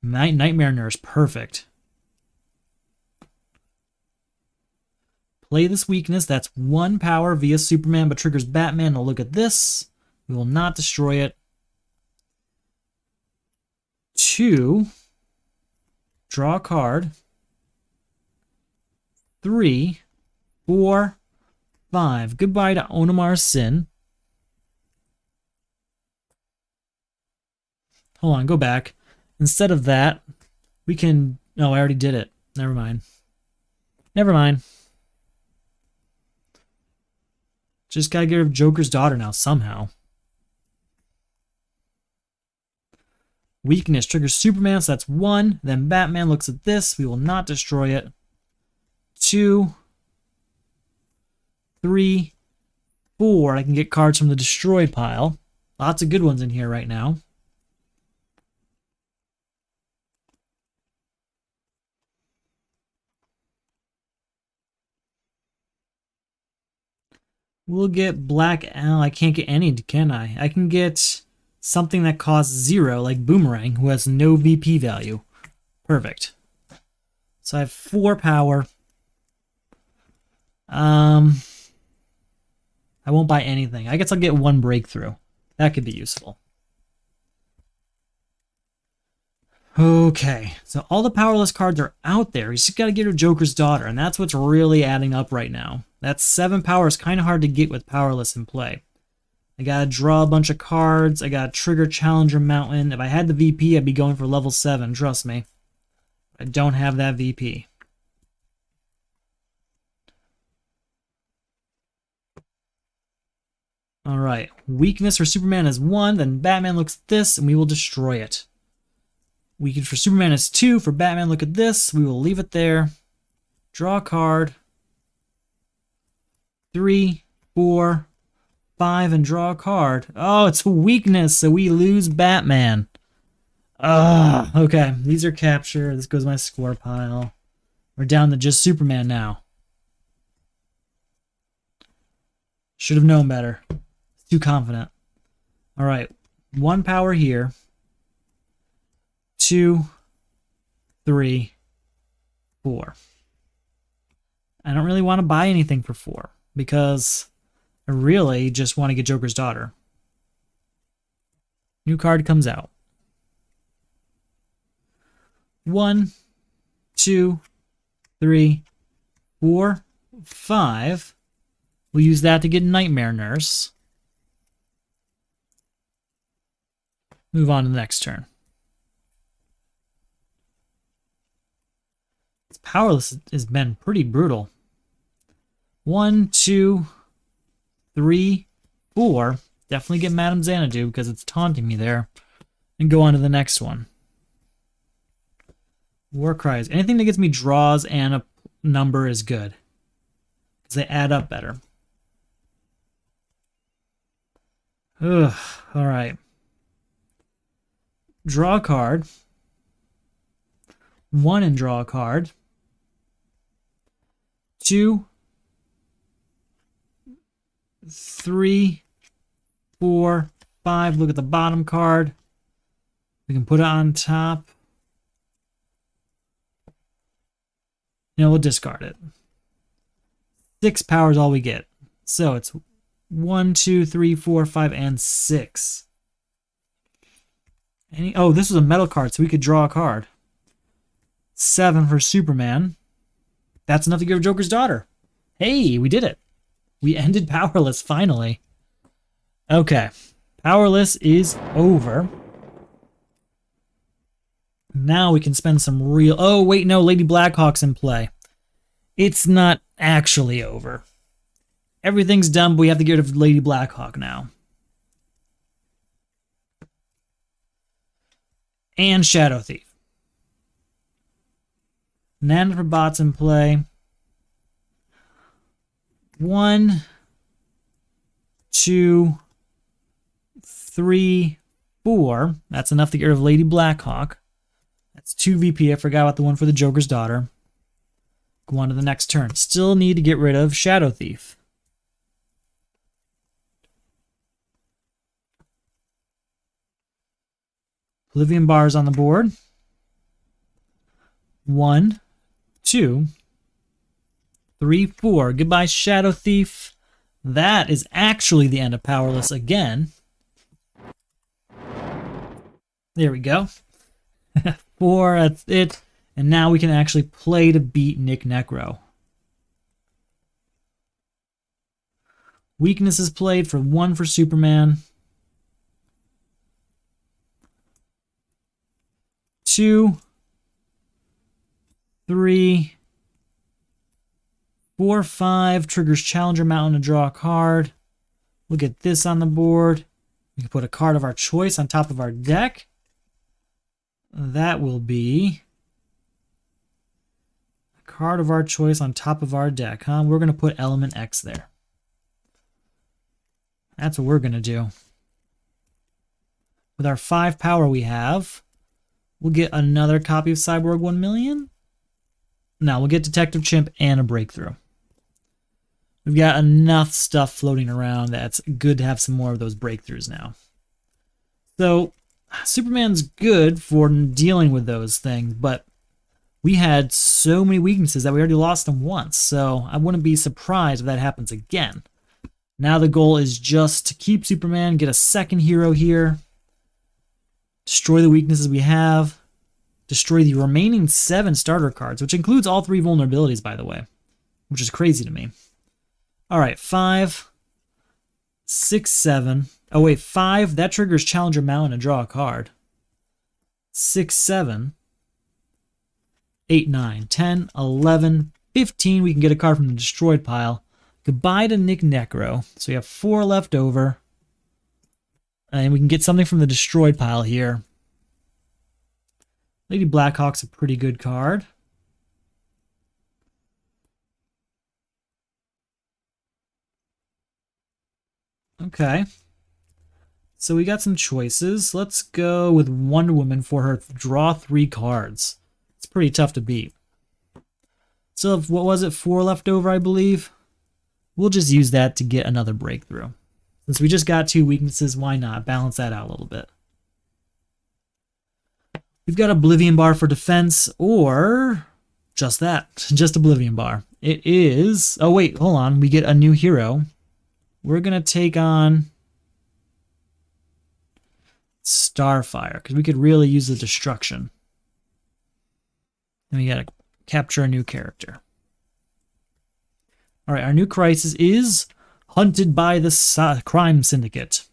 Nightmare Nurse, perfect. Play this weakness. That's 1 power via Superman, but triggers Batman to look at this. We will not destroy it. 2, draw a card. 3, 4, 5. Goodbye to Onimar Sin. Hold on, go back. Instead of that, we can... No, I already did it. Never mind. Never mind. Just gotta get rid of Joker's daughter now, somehow. Weakness triggers Superman, so that's 1. Then Batman looks at this. We will not destroy it. 2, 3, 4. I can get cards from the destroyed pile. Lots of good ones in here right now. We'll get Black Al. I can't get any, can I? I can get something that costs 0, like Boomerang, who has no VP value. Perfect. So I have 4 power. I won't buy anything. I guess I'll get 1 breakthrough. That could be useful. Okay, so all the powerless cards are out there. You just gotta get rid of Joker's daughter, and that's what's really adding up right now. That 7 power is kind of hard to get with powerless in play. I gotta draw a bunch of cards. I gotta trigger Challenger Mountain. If I had the VP, I'd be going for level 7, trust me. I don't have that VP. Alright, weakness for Superman is 1, then Batman looks at this, and we will destroy it. Weakness for Superman is 2, for Batman look at this, we will leave it there. Draw a card. 3, 4, 5, and draw a card. Oh, it's a weakness, so we lose Batman. Okay, these are captured. This goes to my score pile. We're down to just Superman now. Should have known better. Too confident. Alright, 1 power here. 2, 3, 4. I don't really want to buy anything for 4 because I really just want to get Joker's daughter. New card comes out. 1, 2, 3, 4, 5. We'll use that to get Nightmare Nurse. Move on to the next turn. This powerless has been pretty brutal. 1, 2, 3, 4. Definitely get Madame Xanadu because it's taunting me there. And go on to the next one. War Cries. Anything that gets me draws and a number is good. Because they add up better. Ugh. Alright. Draw a card. 1 and draw a card. 2, 3, 4, 5. Look at the bottom card. We can put it on top. We'll discard it. 6 power is all we get. So it's 1, 2, 3, 4, 5, and 6. Oh, this was a metal card, so we could draw a card. 7 for Superman. That's enough to give Joker's daughter. Hey, we did it. We ended Powerless, finally. Okay. Powerless is over. Now we can spend some real... Oh, wait, no, Lady Blackhawk's in play. It's not actually over. Everything's done, but we have to get rid of Lady Blackhawk now. And Shadow Thief. Nana for bots in play. 1, 2, 3, 4. That's enough to get rid of Lady Blackhawk. That's 2 VP. I forgot about the one for the Joker's daughter. Go on to the next turn. Still need to get rid of Shadow Thief. Oblivion bars on the board. 1, 2, 3, 4. Goodbye, Shadow Thief. That is actually the end of Powerless again. There we go. 4, that's it. And now we can actually play to beat Nick Necro. Weakness is played for 1 for Superman. 2, 3, 4, 5. Triggers Challenger Mountain to draw a card. We'll get this on the board. We can put a card of our choice on top of our deck. That will be a card of our choice on top of our deck, huh? We're going to put Element X there. That's what we're going to do. With our 5 power we have, we'll get another copy of Cyborg 1 million. No, we'll get Detective Chimp and a breakthrough. We've got enough stuff floating around that's good to have some more of those breakthroughs now. So, Superman's good for dealing with those things, but we had so many weaknesses that we already lost them once, so I wouldn't be surprised if that happens again. Now the goal is just to keep Superman, get a second hero here, destroy the weaknesses we have, destroy the remaining 7 starter cards, which includes all 3 vulnerabilities, by the way, which is crazy to me. All right, 5, 6, 7. Oh, wait, 5. That triggers Challenger Mountain and draw a card. 6, 7. 8, 9, 10, 11, 15. We can get a card from the destroyed pile. Goodbye to Nick Necro. So we have 4 left over. And we can get something from the destroyed pile here. Lady Blackhawk's a pretty good card. Okay. So we got some choices. Let's go with Wonder Woman for her draw 3 cards. It's pretty tough to beat. So what was it? 4 left over, I believe. We'll just use that to get another breakthrough. Since we just got 2 weaknesses, why not balance that out a little bit? We've got Oblivion Bar for defense, or just that, just Oblivion Bar. It is, oh wait, hold on, we get a new hero. We're going to take on Starfire, because we could really use the destruction. And we got to capture a new character. All right, our new crisis is Hunted by the Crime Syndicate.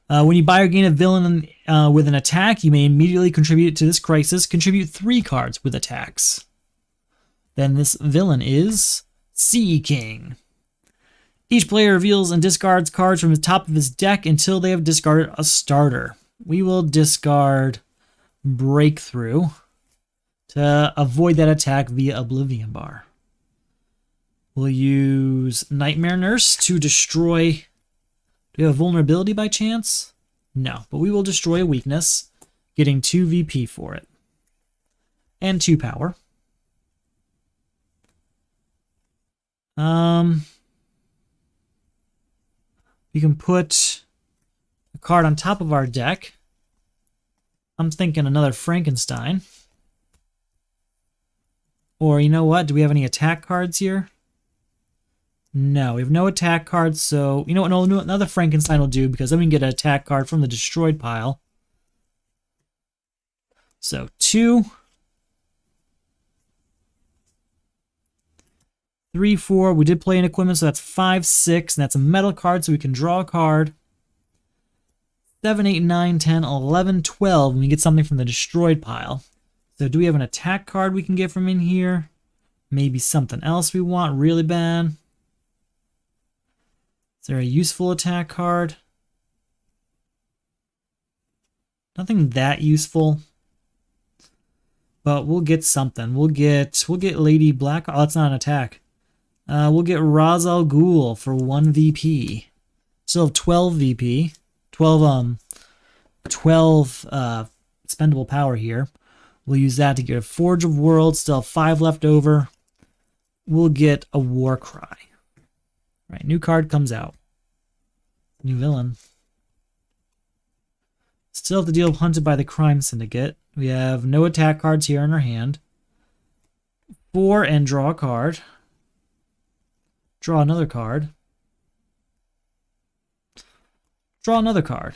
When you buy or gain a villain with an attack, you may immediately contribute to this crisis. Contribute 3 cards with attacks. Then this villain is Sea King. Each player reveals and discards cards from the top of his deck until they have discarded a starter. We will discard Breakthrough to avoid that attack via Oblivion Bar. We'll use Nightmare Nurse to destroy... Do we have vulnerability by chance? No, but we will destroy a weakness, getting 2 VP for it. And 2 power. We can put a card on top of our deck. I'm thinking another Frankenstein. Or you know what? Do we have any attack cards here? No, we have no attack cards, so... You know what? No, another Frankenstein will do, because then we can get an attack card from the destroyed pile. So, 2... 3, 4. We did play an equipment, so that's 5, 6. And that's a metal card, so we can draw a card. 7, 8, 9, 10, 11, 12. And we get something from the destroyed pile. So do we have an attack card we can get from in here? Maybe something else we want really bad. Is there a useful attack card? Nothing that useful. But we'll get something. We'll get Lady Black. Oh, that's not an attack. We'll get Ra's al Ghul for 1 VP. Still have 12 VP. 12 expendable power here. We'll use that to get a Forge of Worlds. Still have 5 left over. We'll get a War Cry. Right, new card comes out. New villain. Still have to deal with Hunted by the Crime Syndicate. We have no attack cards here in our hand. 4 and draw a card. Draw another card. Draw another card.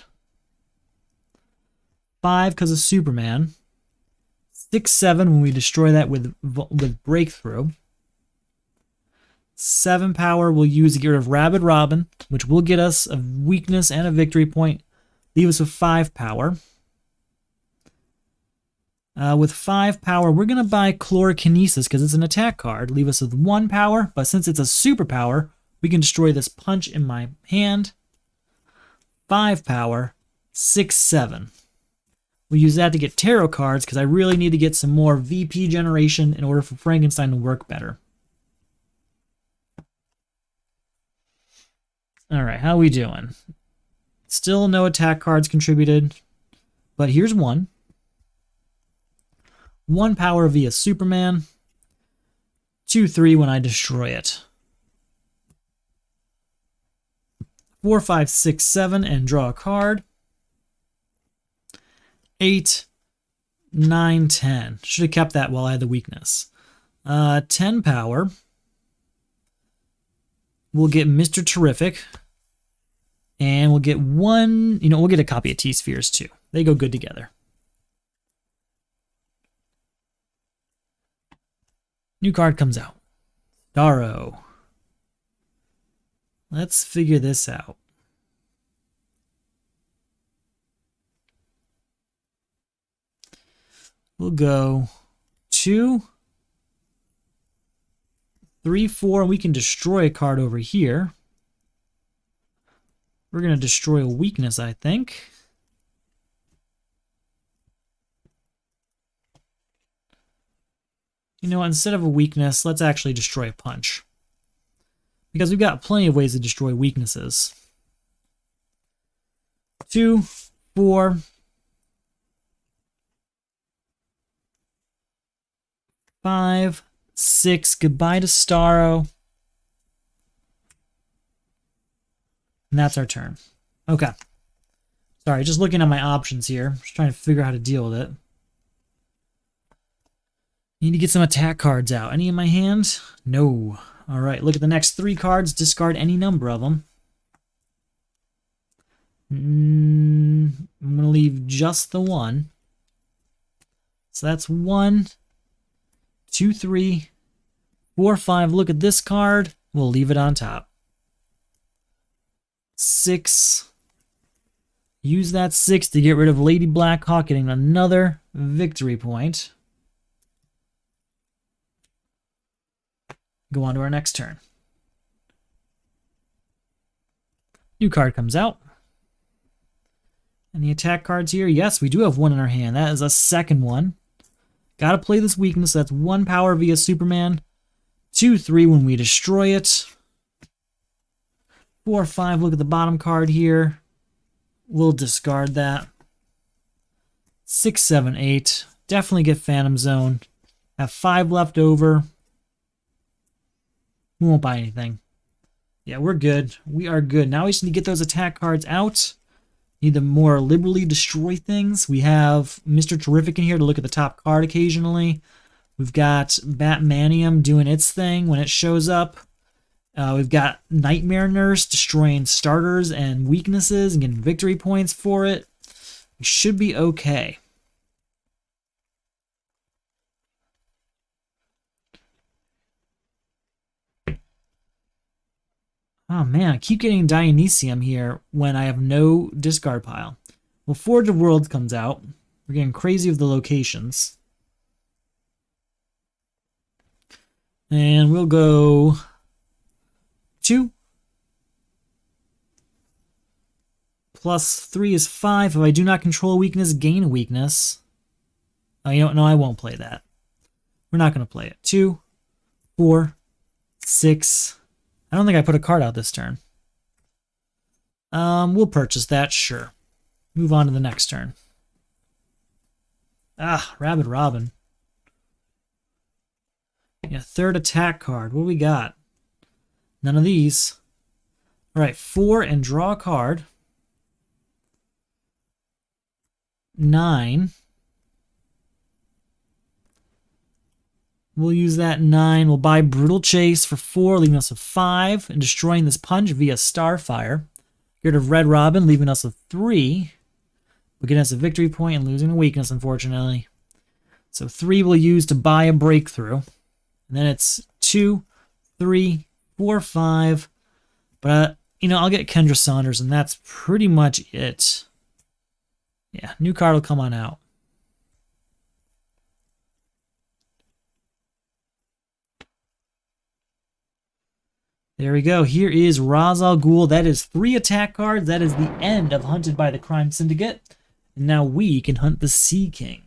5 because of Superman. 6, 7 when we destroy that with Breakthrough. 7 power we'll use to get rid of Rabid Robin, which will get us a weakness and a victory point. Leave us with 5 power. With 5 power, we're going to buy Chlorokinesis because it's an attack card. Leave us with 1 power, but since it's a superpower, we can destroy this punch in my hand. 5 power, 6, 7. We'll use that to get tarot cards because I really need to get some more VP generation in order for Frankenstein to work better. All right, how we doing? Still no attack cards contributed, but here's one. 1 power via Superman. 2, 3 when I destroy it. 4, 5, 6, 7 and draw a card. 8, 9, 10. Should have kept that while I had the weakness. 10 power. We'll get Mr. Terrific. And we'll get one, we'll get a copy of T-Spheres too. They go good together. New card comes out. Starro. Let's figure this out. We'll go 2, 3, 4, and we can destroy a card over here. We're going to destroy a weakness, I think. You know what, instead of a weakness, let's actually destroy a punch. Because we've got plenty of ways to destroy weaknesses. 2, 4... 5, 6, goodbye to Starro. And that's our turn. Okay. Sorry, just looking at my options here. Just trying to figure out how to deal with it. Need to get some attack cards out. Any in my hand? No. Alright, look at the next 3 cards. Discard any number of them. I'm going to leave just the 1. So that's 1... 2, 3, 4, 5. Look at this card. We'll leave it on top. 6. Use that 6 to get rid of Lady Blackhawk, getting another victory point. Go on to our next turn. New card comes out. And the attack cards here. Yes, we do have 1 in our hand. That is a second one. Gotta play this weakness. That's 1 power via Superman. 2, 3 when we destroy it. 4, 5. Look at the bottom card here. We'll discard that. 6, 7, 8. Definitely get Phantom Zone. Have 5 left over. We won't buy anything. Yeah, we're good. We are good. Now we just need to get those attack cards out. Need to more liberally destroy things. We have Mr. Terrific in here to look at the top card occasionally. We've got Batmanium doing its thing when it shows up. We've got Nightmare Nurse destroying starters and weaknesses and getting victory points for it. We should be okay. Oh man, I keep getting Dionysium here when I have no discard pile. Well, Forge of Worlds comes out. We're getting crazy with the locations. And we'll go 2. Plus 3 is 5. If I do not control a weakness, gain a weakness. Oh, you don't know, I won't play that. We're not going to play it. 2, 4, 6... I don't think I put a card out this turn. We'll purchase that, sure. Move on to the next turn. Ah, Rabid Robin. Yeah, 3rd attack card. What do we got? None of these. All right, 4 and draw a card. 9. We'll use that 9. We'll buy Brutal Chase for 4, leaving us with 5, and destroying this punch via Starfire. Get rid of Red Robin, leaving us with 3. We'll get us a victory point and losing a weakness, unfortunately. So 3 we'll use to buy a breakthrough. And then it's 2, 3, 4, 5. But, I'll get Kendra Saunders, and that's pretty much it. Yeah, new card will come on out. There we go. Here is Ra's al Ghul. That is 3 attack cards. That is the end of Hunted by the Crime Syndicate. And now we can hunt the Sea King.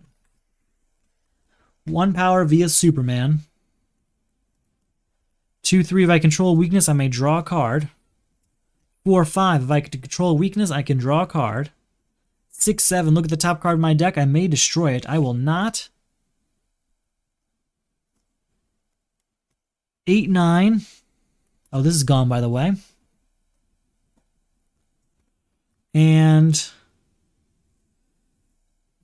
1 power via Superman. 2/3 if I control weakness, I may draw a card. 4/5 if I can control weakness, I can draw a card. 6/7, look at the top card of my deck, I may destroy it. I will not. 8/9. Oh, this is gone, by the way. And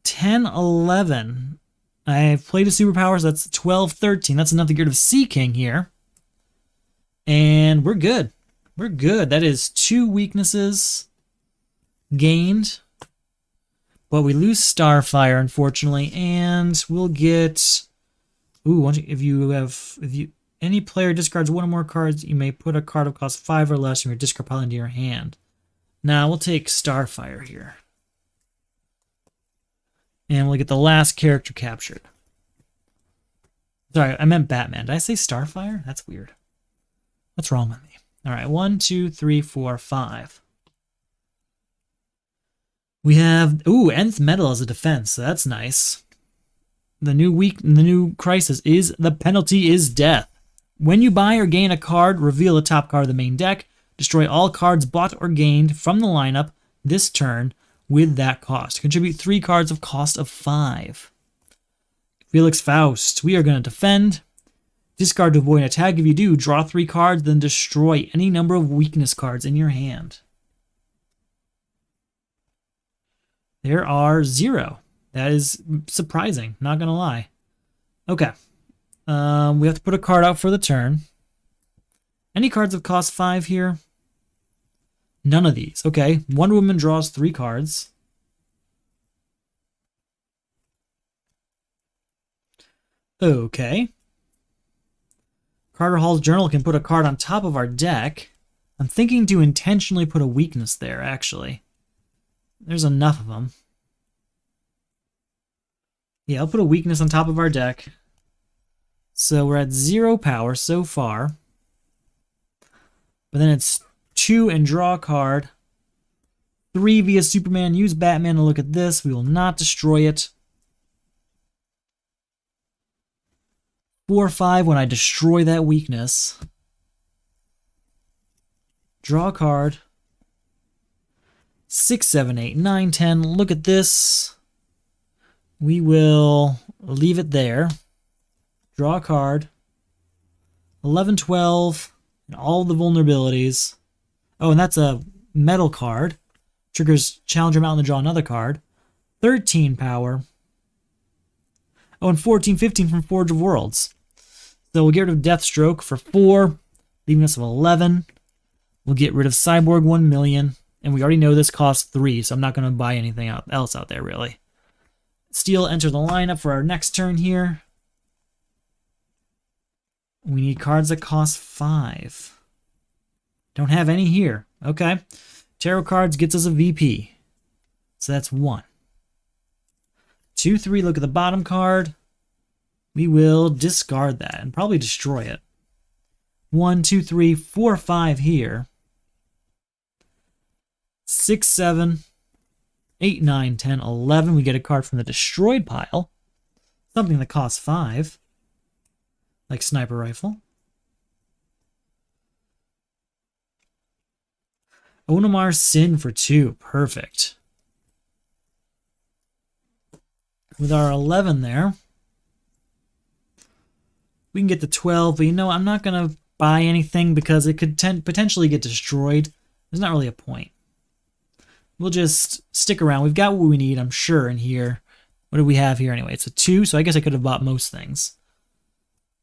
10/11. I've played a superpower, so that's 12/13. That's enough to get rid of Sea King here. And we're good. We're good. That is 2 weaknesses gained. But we lose Starfire, unfortunately, and we'll get. Ooh, if any player discards 1 or more cards, you may put a card of cost 5 or less from your discard pile into your hand. Now we'll take Starfire here. And we'll get the last character captured. Sorry, I meant Batman. Did I say Starfire? That's weird. What's wrong with me? All right, 1, 2, 3, 4, 5. We have Nth Metal as a defense, so that's nice. The new crisis is the penalty is death. When you buy or gain a card, reveal the top card of the main deck. Destroy all cards bought or gained from the lineup this turn with that cost. Contribute 3 cards of cost of 5. Felix Faust. We are going to defend. Discard to avoid an attack. If you do, draw 3 cards, then destroy any number of weakness cards in your hand. There are 0. That is surprising, not going to lie. Okay. We have to put a card out for the turn. Any cards that cost 5 here? None of these. Okay. Wonder Woman draws 3 cards. Okay. Carter Hall's Journal can put a card on top of our deck. I'm thinking to intentionally put a weakness there, actually. There's enough of them. Yeah, I'll put a weakness on top of our deck. So we're at 0 power so far. But then it's 2 and draw a card. 3 via Superman. Use Batman to look at this. We will not destroy it. 4/5 when I destroy that weakness. Draw a card. 6, 7, 8, 9, 10. Look at this. We will leave it there. Draw a card. 11, 12. And all the vulnerabilities. Oh, and that's a metal card. Triggers Challenger Mountain to draw another card. 13 power. Oh, and 14, 15 from Forge of Worlds. So we'll get rid of Deathstroke for 4, leaving us with 11. We'll get rid of Cyborg 1 million. And we already know this costs 3, so I'm not going to buy anything else out there, really. Steel enter the lineup for our next turn here. We need cards that cost 5. Don't have any here. Okay. Tarot cards gets us a VP. So that's 1. 2, 3, look at the bottom card. We will discard that and probably destroy it. 1, 2, 3, 4, 5 here. 6, 7, 8, 9, 10, 11. We get a card from the destroyed pile. Something that costs 5. Like Sniper Rifle. Onamar Sin for 2. Perfect. With our 11 there, we can get to 12. But you know, I'm not going to buy anything because it could potentially get destroyed. There's not really a point. We'll just stick around. We've got what we need, I'm sure, in here. What do we have here anyway? It's a 2, so I guess I could have bought most things.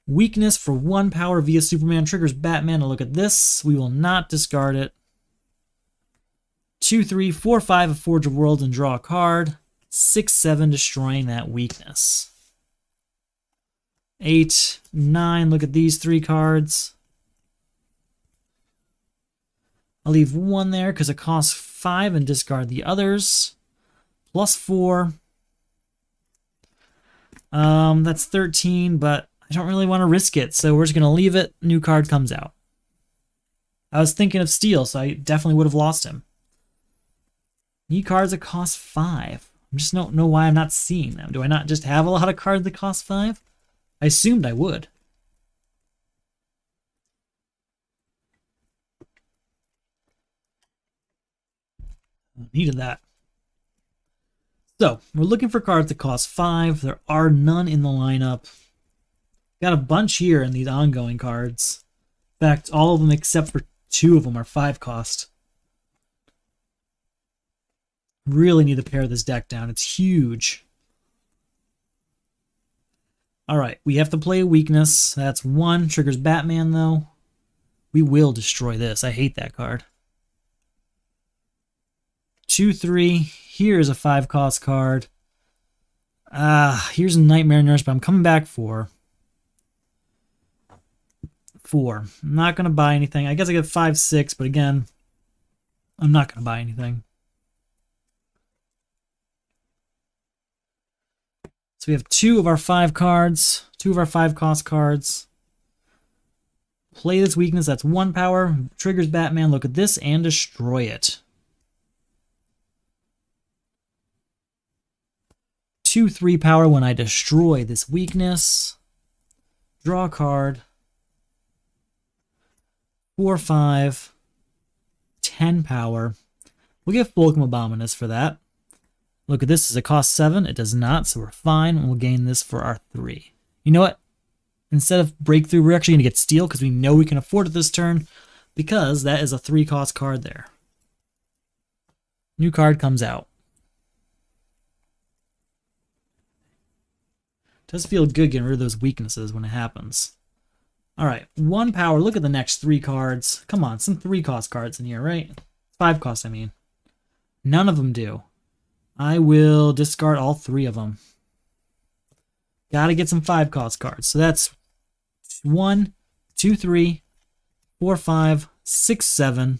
Weakness for 1 power via Superman triggers Batman to look at this. We will not discard it. 2, 3, 4, 5 of Forge of Worlds and draw a card. 6, 7 destroying that weakness. 8, 9, look at these 3 cards. I'll leave 1 there because it costs 5 and discard the others. Plus 4. That's 13, but I don't really want to risk it, so we're just going to leave it. New card comes out. I was thinking of steel, so I definitely would have lost him. Need cards that cost 5. I just don't know why I'm not seeing them. Do I not just have a lot of cards that cost 5? I assumed I would. Needed that. So, we're looking for cards that cost 5. There are none in the lineup. Got a bunch here in these ongoing cards. In fact, all of them except for 2 of them are 5 cost. Really need to pare this deck down. It's huge. Alright, we have to play a weakness. That's 1. Triggers Batman, though. We will destroy this. I hate that card. 2, 3. Here's a 5 cost card. Here's a Nightmare Nurse, but I'm coming back for 4. I'm not going to buy anything. I guess I get 5, 6, but again, I'm not going to buy anything. So we have 2 of our 5 cards, 2 of our 5 cost cards. Play this weakness, that's 1 power, triggers Batman, look at this, and destroy it. 2, 3 power when I destroy this weakness. Draw a card. 4, 5. 10 power. We'll get Fulcrum Abominus for that. Look at this, does it cost 7? It does not, so we're fine, and we'll gain this for our 3. You know what? Instead of Breakthrough, we're actually going to get Steel, because we know we can afford it this turn, because that is a 3 cost card there. New card comes out. Does feel good getting rid of those weaknesses when it happens. Alright, 1 power, look at the next 3 cards. Come on, some 3 cost cards in here, right? 5 cost, I mean. None of them do. I will discard all 3 of them. Gotta get some 5 cost cards. So that's 1, 2, 3, 4, 5, 6, 7,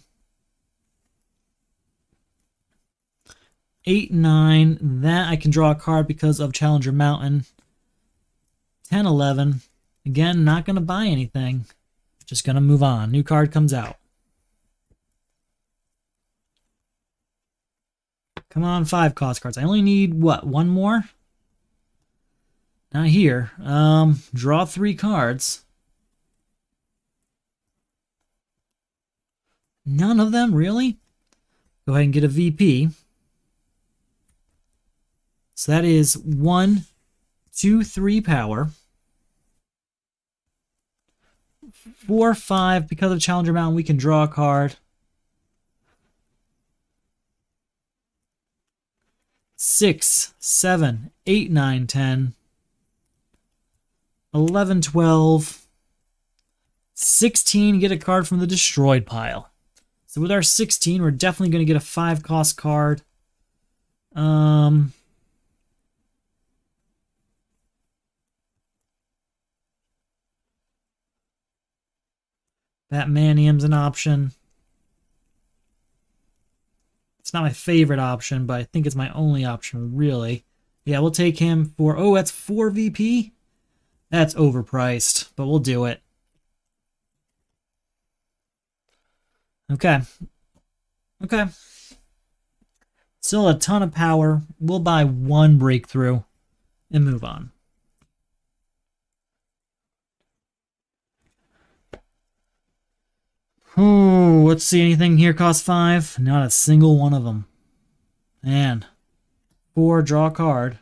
8, 9. That I can draw a card because of Challenger Mountain. 10, 11. Again, not gonna buy anything. Just gonna move on. New card comes out. Come on, 5 cost cards. I only need, what, 1 more? Not here. Draw 3 cards. None of them, really? Go ahead and get a VP. So that is 1, 2, 3 power. 4, 5. Because of Challenger Mountain, we can draw a card. 6, 7, 8, 9, 10, 11, 12, 16, get a card from the destroyed pile. So with our 16, we're definitely going to get a 5 cost card. Batmanium's an option. It's not my favorite option, but I think it's my only option, really. Yeah, we'll take him for... Oh, that's 4 VP? That's overpriced, but we'll do it. Okay. Okay. Still a ton of power. We'll buy 1 breakthrough and move on. Oh, let's see, anything here cost 5? Not a single one of them. And 4, draw a card.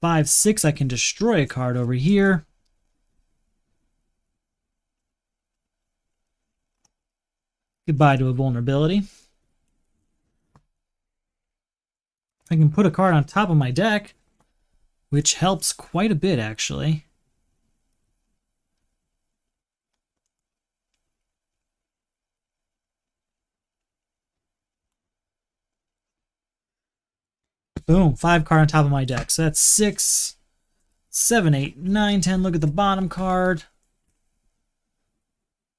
5, 6, I can destroy a card over here. Goodbye to a vulnerability. I can put a card on top of my deck, which helps quite a bit, actually. Boom, 5 card on top of my deck. So that's 6, 7, 8, 9, 10. Look at the bottom card.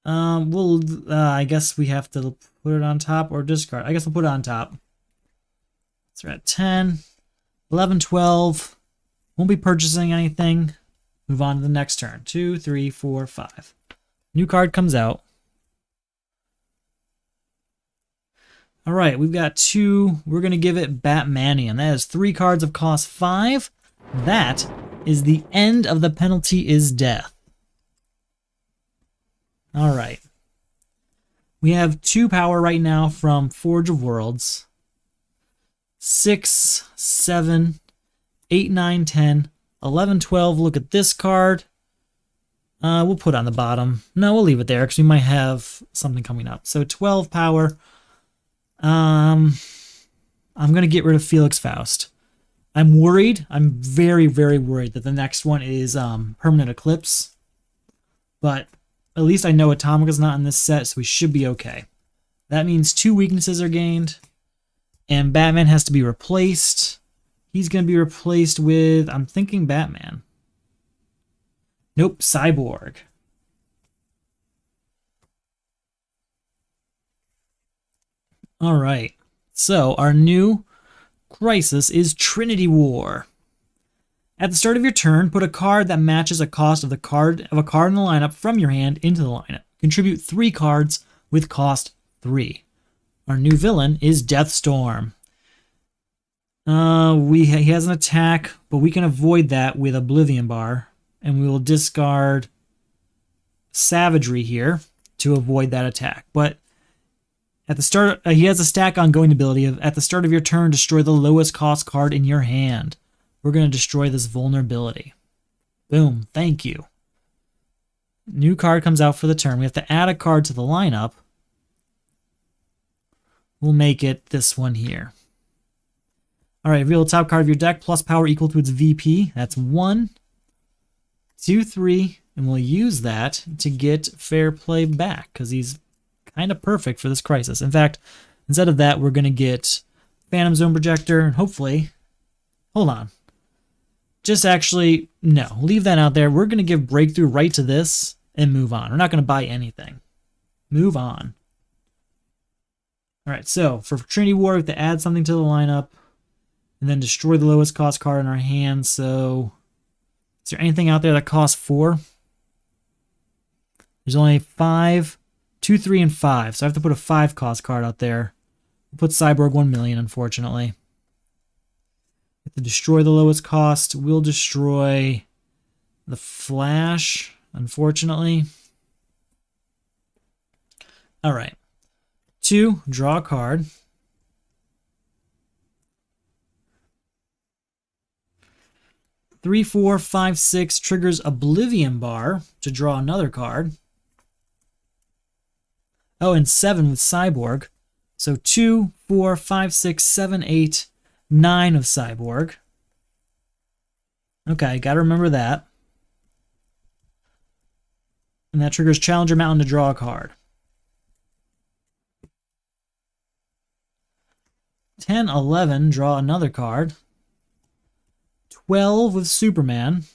I guess we have to put it on top or discard. I guess we'll put it on top. So we're at 10, 11, 12. Won't be purchasing anything. Move on to the next turn. 2, 3, 4, 5. New card comes out. All right, we've got 2. We're going to give it Batmanian. That is 3 cards of cost 5. That is the end of the penalty is death. All right. We have 2 power right now from Forge of Worlds. 6, 7, 8, 9, 10, 11, 12. Look at this card. We'll put it on the bottom. No, we'll leave it there because we might have something coming up. So 12 power. I'm going to get rid of Felix Faust. I'm worried. I'm very, very worried that the next one is Permanent Eclipse. But at least I know Atomica's not in this set, so we should be okay. That means 2 weaknesses are gained. And Batman has to be replaced. He's going to be replaced with, I'm thinking Batman. Nope, Cyborg. All right. So our new crisis is Trinity War. At the start of your turn, put a card that matches a cost of a card in the lineup from your hand into the lineup. Contribute 3 cards with cost 3. Our new villain is Deathstorm. He has an attack, but we can avoid that with Oblivion Bar, and we will discard Savagery here to avoid that attack. But at the start, he has a stack ongoing ability of at the start of your turn, destroy the lowest cost card in your hand. We're going to destroy this vulnerability. Boom, thank you. New card comes out for the turn. We have to add a card to the lineup. We'll make it this one here. All right, reveal the top card of your deck, plus power equal to its VP. That's 1, 2, 3, and we'll use that to get Fair Play back, because he's kind of perfect for this crisis. In fact, instead of that, we're going to get Phantom Zone Projector, and hopefully... Hold on. Just actually, no, leave that out there. We're going to give Breakthrough right to this and move on. We're not going to buy anything. Move on. All right, so for Trinity War, we have to add something to the lineup and then destroy the lowest cost card in our hand. So is there anything out there that costs 4? There's only 5, 2, 3, and 5. So I have to put a 5 cost card out there. We'll put Cyborg 1 million, unfortunately. We have to destroy the lowest cost. We'll destroy the Flash, unfortunately. All right. 2, draw a card. 3, 4, 5, 6 triggers Oblivion Bar to draw another card. Oh, and 7 with Cyborg. So 2, 4, 5, 6, 7, 8, 9 of Cyborg. Okay, gotta remember that. And that triggers Challenger Mountain to draw a card. 10, 11, draw another card. 12 with Superman.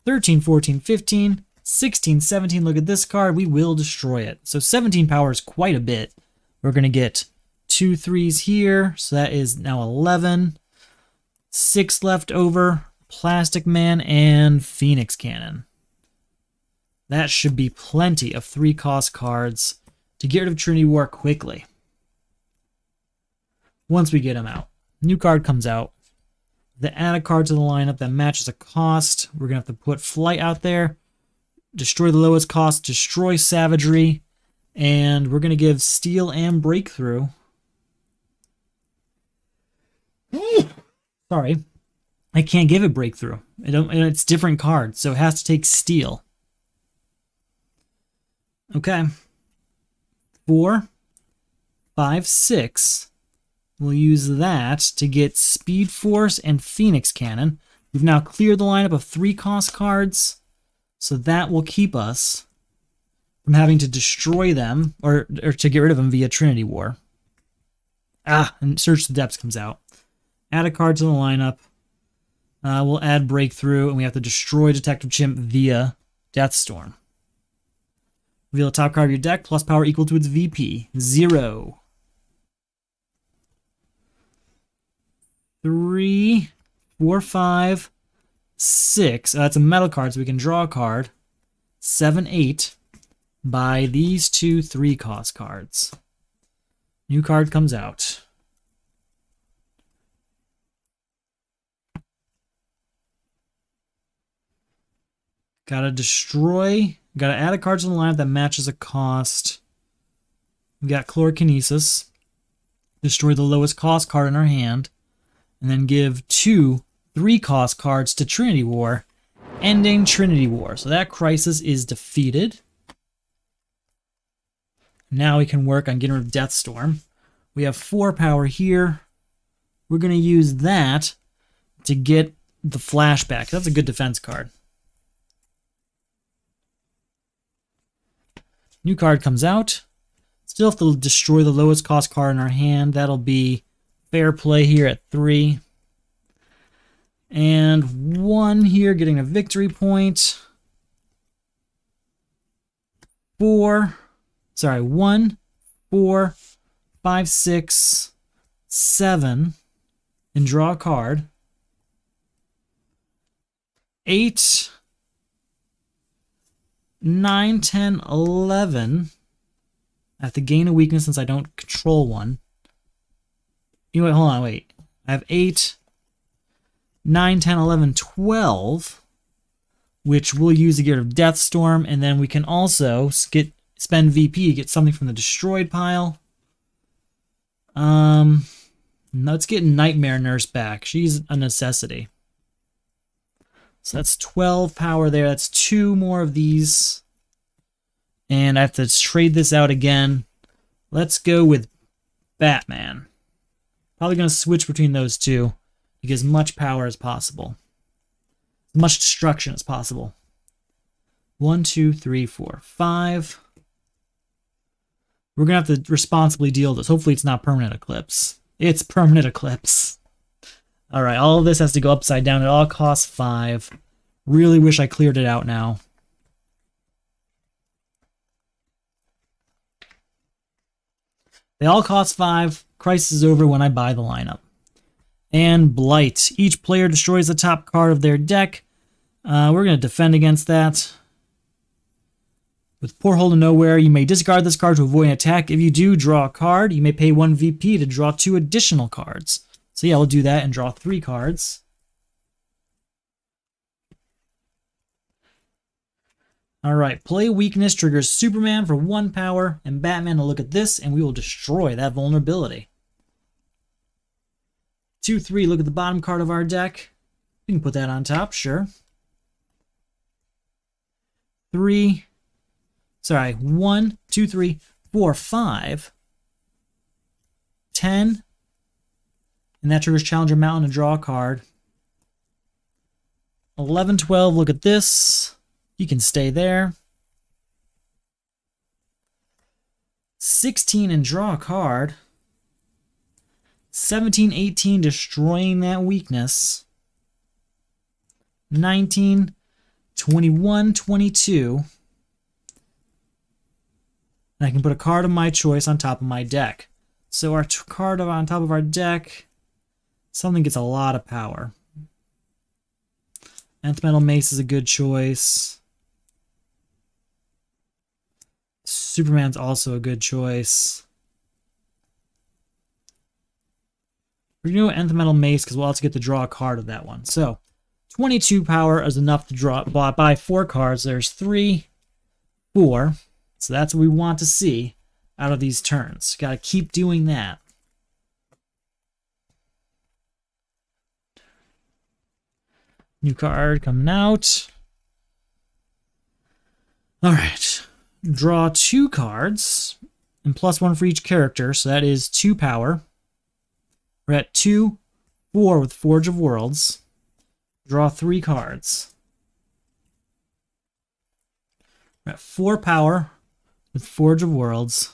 13, 14, 15, 16, 17. Look at this card. We will destroy it. So 17 power is quite a bit. We're going to get 2 3s here. So that is now 11. 6 left over. Plastic Man and Phoenix Cannon. That should be plenty of 3-cost cards to get rid of Trinity War quickly. Once we get him out. New card comes out. Then add a card to the lineup that matches a cost. We're going to have to put Flight out there. Destroy the lowest cost. Destroy Savagery. And we're going to give Steel and Breakthrough. Sorry. I can't give it Breakthrough. It's different cards, so it has to take Steel. Okay. 4, 5, 6. We'll use that to get Speed Force and Phoenix Cannon. We've now cleared the lineup of 3-cost cards, so that will keep us from having to destroy them or to get rid of them via Trinity War. And Search the Depths comes out. Add a card to the lineup. We'll add Breakthrough, and we have to destroy Detective Chimp via Deathstorm. Reveal the top card of your deck, plus power equal to its VP. 0. 3, 4, 5, 6. That's a metal card, so we can draw a card. 7, 8. By these 2 3-cost cards. New card comes out. Gotta destroy. Gotta add a card to the lineup that matches a cost. We got Chlorokinesis. Destroy the lowest cost card in our hand. And then give 2 3-cost cards to Trinity War, ending Trinity War. So that crisis is defeated. Now we can work on getting rid of Deathstorm. We have 4 power here. We're going to use that to get the flashback. That's a good defense card. New card comes out. Still have to destroy the lowest cost card in our hand. That'll be fair play here at 3. And 1 here, getting a victory point. 4. Sorry, 1, 4, 5, 6, 7. And draw a card. 8, 9, 10, 11. I have to gain a weakness since I don't control one. You know what? Hold on, wait. I have 8, 9, 10, 11, 12, which we'll use to get rid of Deathstorm, and then we can also spend VP to get something from the destroyed pile. Let's get Nightmare Nurse back. She's a necessity. So that's 12 power there. That's 2 more of these. And I have to trade this out again. Let's go with Batman. Probably going to switch between those two to get as much power as possible. As much destruction as possible. 1, 2, 3, 4, 5. We're going to have to responsibly deal with this. Hopefully it's not permanent eclipse. It's permanent eclipse. Alright, all of this has to go upside down. It all costs 5. Really wish I cleared it out now. They all cost 5. Crisis is over when I buy the lineup. And Blight. Each player destroys the top card of their deck. We're going to defend against that. With Porthole to Nowhere, you may discard this card to avoid an attack. If you do draw a card, you may pay 1 VP to draw 2 additional cards. So yeah, we'll do that and draw 3 cards. Alright, play weakness triggers Superman for 1 power, and Batman to look at this, and we will destroy that vulnerability. 2, 3, look at the bottom card of our deck. We can put that on top, sure. 3, sorry, 1, 2, 3, 4, 5, 10, and that triggers Challenger Mountain to draw a card. 11, 12, look at this. You can stay there. 16 and draw a card. 17, 18, destroying that weakness. 19, 21, 22. And I can put a card of my choice on top of my deck. So our card on top of our deck, something gets a lot of power. Nth Metal Mace is a good choice. Superman's also a good choice. We're going to go Nth Metal Mace because we'll also get to draw a card of that one. So 22 power is enough to buy 4 cards. There's 3, 4. So that's what we want to see out of these turns. Got to keep doing that. New card coming out. All right. Draw 2 cards and +1 for each character. So that is 2 power. We're at 2, 4 with Forge of Worlds. Draw 3 cards. We're at 4 power with Forge of Worlds.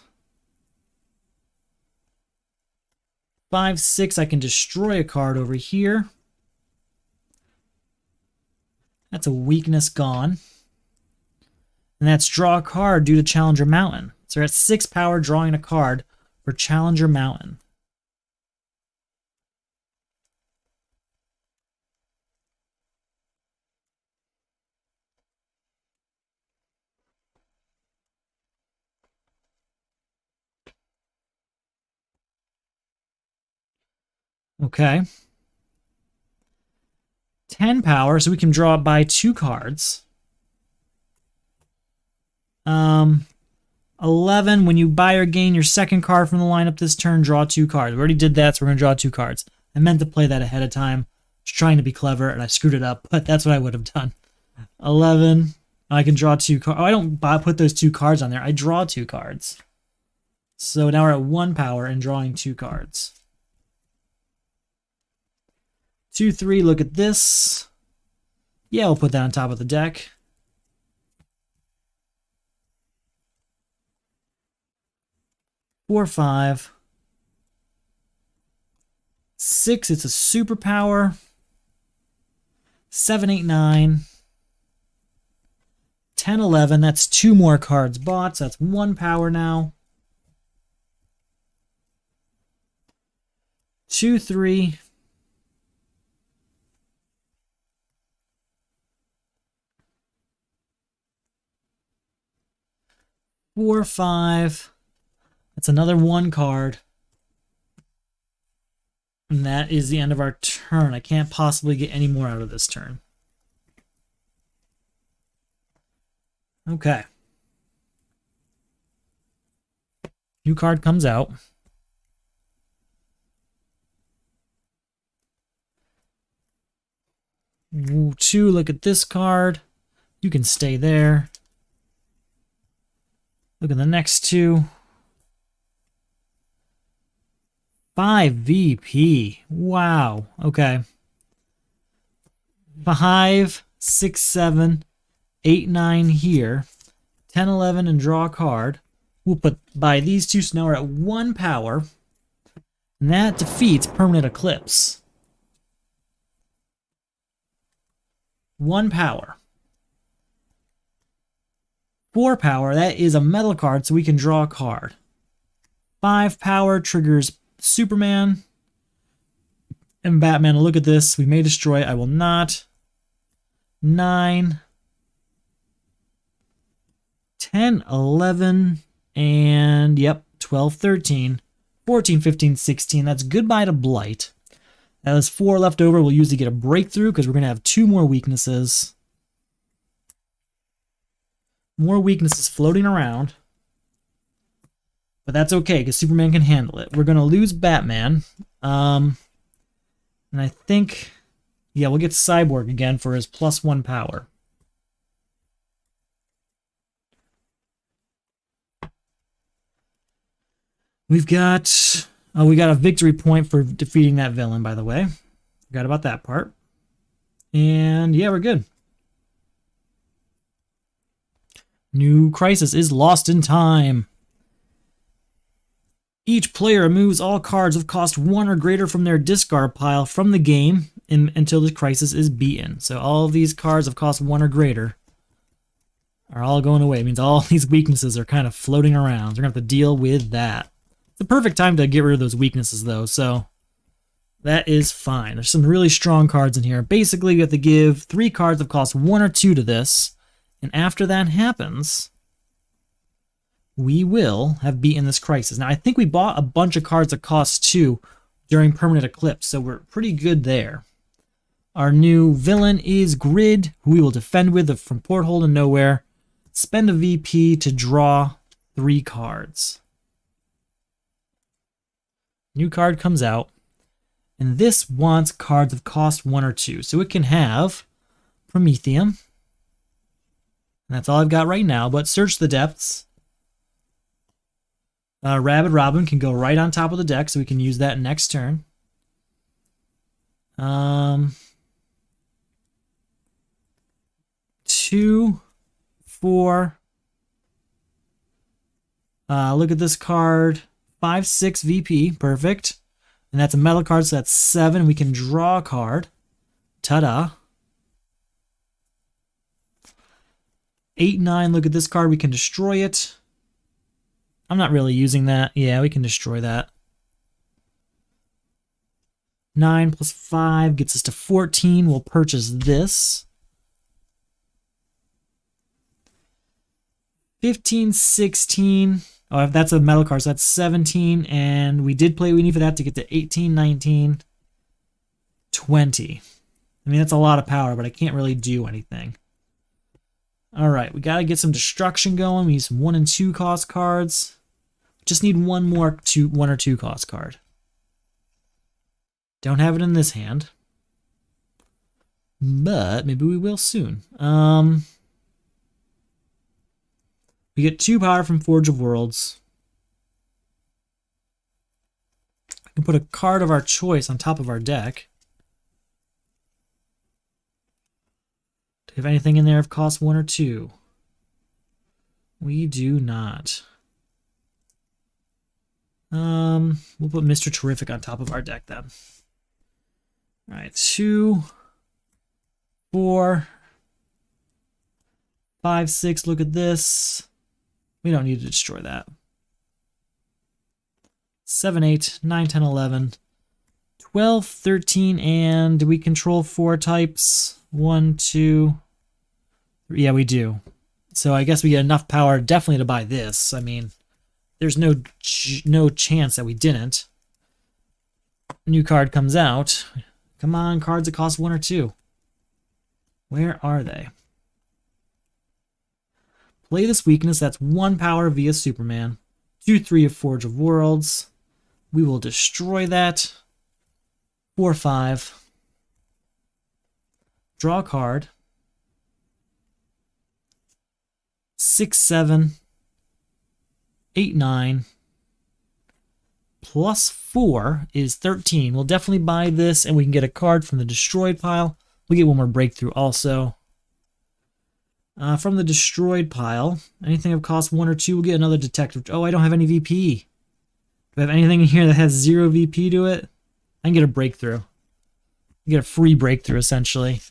5, 6, I can destroy a card over here. That's a weakness gone. And that's draw a card due to Challenger Mountain. So we're at 6 power drawing a card for Challenger Mountain. Okay. 10 power, so we can draw by 2 cards. 11, when you buy or gain your second card from the lineup this turn, draw 2 cards. We already did that, so we're going to draw 2 cards. I meant to play that ahead of time. I was trying to be clever, and I screwed it up, but that's what I would have done. 11, I can draw 2 cards. Oh, I don't put those 2 cards on there. I draw 2 cards. So now we're at 1 power and drawing 2 cards. 2, 3, look at this. Yeah, we'll put that on top of the deck. 4, 5. 6, it's a superpower. 7, 8, 9. 10, 11, that's 2 more cards bought, so that's 1 power now. 2, 3. 4, 5. That's another 1 card. And that is the end of our turn. I can't possibly get any more out of this turn. Okay. New card comes out. Ooh, 2, look at this card. You can stay there. Look at the next 2. 5 VP. Wow. Okay. 5, 6, 7, 8, 9 here. 10, 11, and draw a card. We'll put by these 2, so now we're at 1 power. And that defeats Permanent Eclipse. 1 power. 4 power, that is a metal card, so we can draw a card. 5 power triggers Superman and Batman. Look at this. We may destroy. I will not. 9, 10, 11, and yep, 12, 13, 14, 15, 16. That's goodbye to Blight. Now there's 4 left over. We'll usually get a breakthrough because we're going to have 2 more weaknesses. More weaknesses floating around. But that's okay, because Superman can handle it. We're going to lose Batman. And I think, yeah, we'll get Cyborg again for his +1 power. We got a victory point for defeating that villain, by the way. Forgot about that part. And yeah, we're good. New crisis is Lost in Time. Each player removes all cards of cost 1 or greater from their discard pile from the game until the crisis is beaten. So all of these cards of cost 1 or greater are all going away. It means all these weaknesses are kind of floating around. We're going to have to deal with that. It's the perfect time to get rid of those weaknesses, though, so that is fine. There's some really strong cards in here. Basically, you have to give 3 cards of cost 1 or 2 to this, and after that happens, we will have beaten this crisis. Now, I think we bought a bunch of cards that cost 2 during Permanent Eclipse, so we're pretty good there. Our new villain is Grid, who we will defend with from Porthole to Nowhere. Spend a VP to draw 3 cards. New card comes out, and this wants cards of cost 1 or 2. So it can have Prometheum. And that's all I've got right now, but Search the Depths. Rabid Robin can go right on top of the deck, so we can use that next turn. 2, 4. Look at this card. 5, 6 VP. Perfect. And that's a metal card, so that's 7. We can draw a card. Ta-da. 8, 9. Look at this card. We can destroy it. I'm not really using that. Yeah, we can destroy that. 9 plus 5 gets us to 14. We'll purchase this. 15, 16. Oh, that's a metal card, so that's 17. And we did play what we need for that to get to 18, 19. 20. I mean, that's a lot of power, but I can't really do anything. All right, we got to get some destruction going. We need some 1 and 2 cost cards. Just need one more 1 or 2 cost card. Don't have it in this hand. But maybe we will soon. We get 2 power from Forge of Worlds. We can put a card of our choice on top of our deck. Do we have anything in there of cost 1 or 2? We do not. We'll put Mr. Terrific on top of our deck then. All right, 2, 4, 5, 6. Look at this. We don't need to destroy that. 7, 8, 9, 10, 11, 12, 13, and do we control 4 types? 1, 2, 3. Yeah, we do. So I guess we get enough power definitely to buy this. I mean, there's no chance that we didn't. New card comes out. Come on, cards that cost 1 or 2. Where are they? Play this weakness. That's 1 power via Superman. 2, 3 of Forge of Worlds. We will destroy that. 4, 5. Draw a card. 6, 7. 8, 9. Plus 4 is 13. We'll definitely buy this, and we can get a card from the destroyed pile. We'll get one more breakthrough also. From the destroyed pile, anything of cost 1 or 2, we'll get another detective. Oh, I don't have any VP. Do I have anything in here that has 0 VP to it? I can get a breakthrough. Get a free breakthrough, essentially.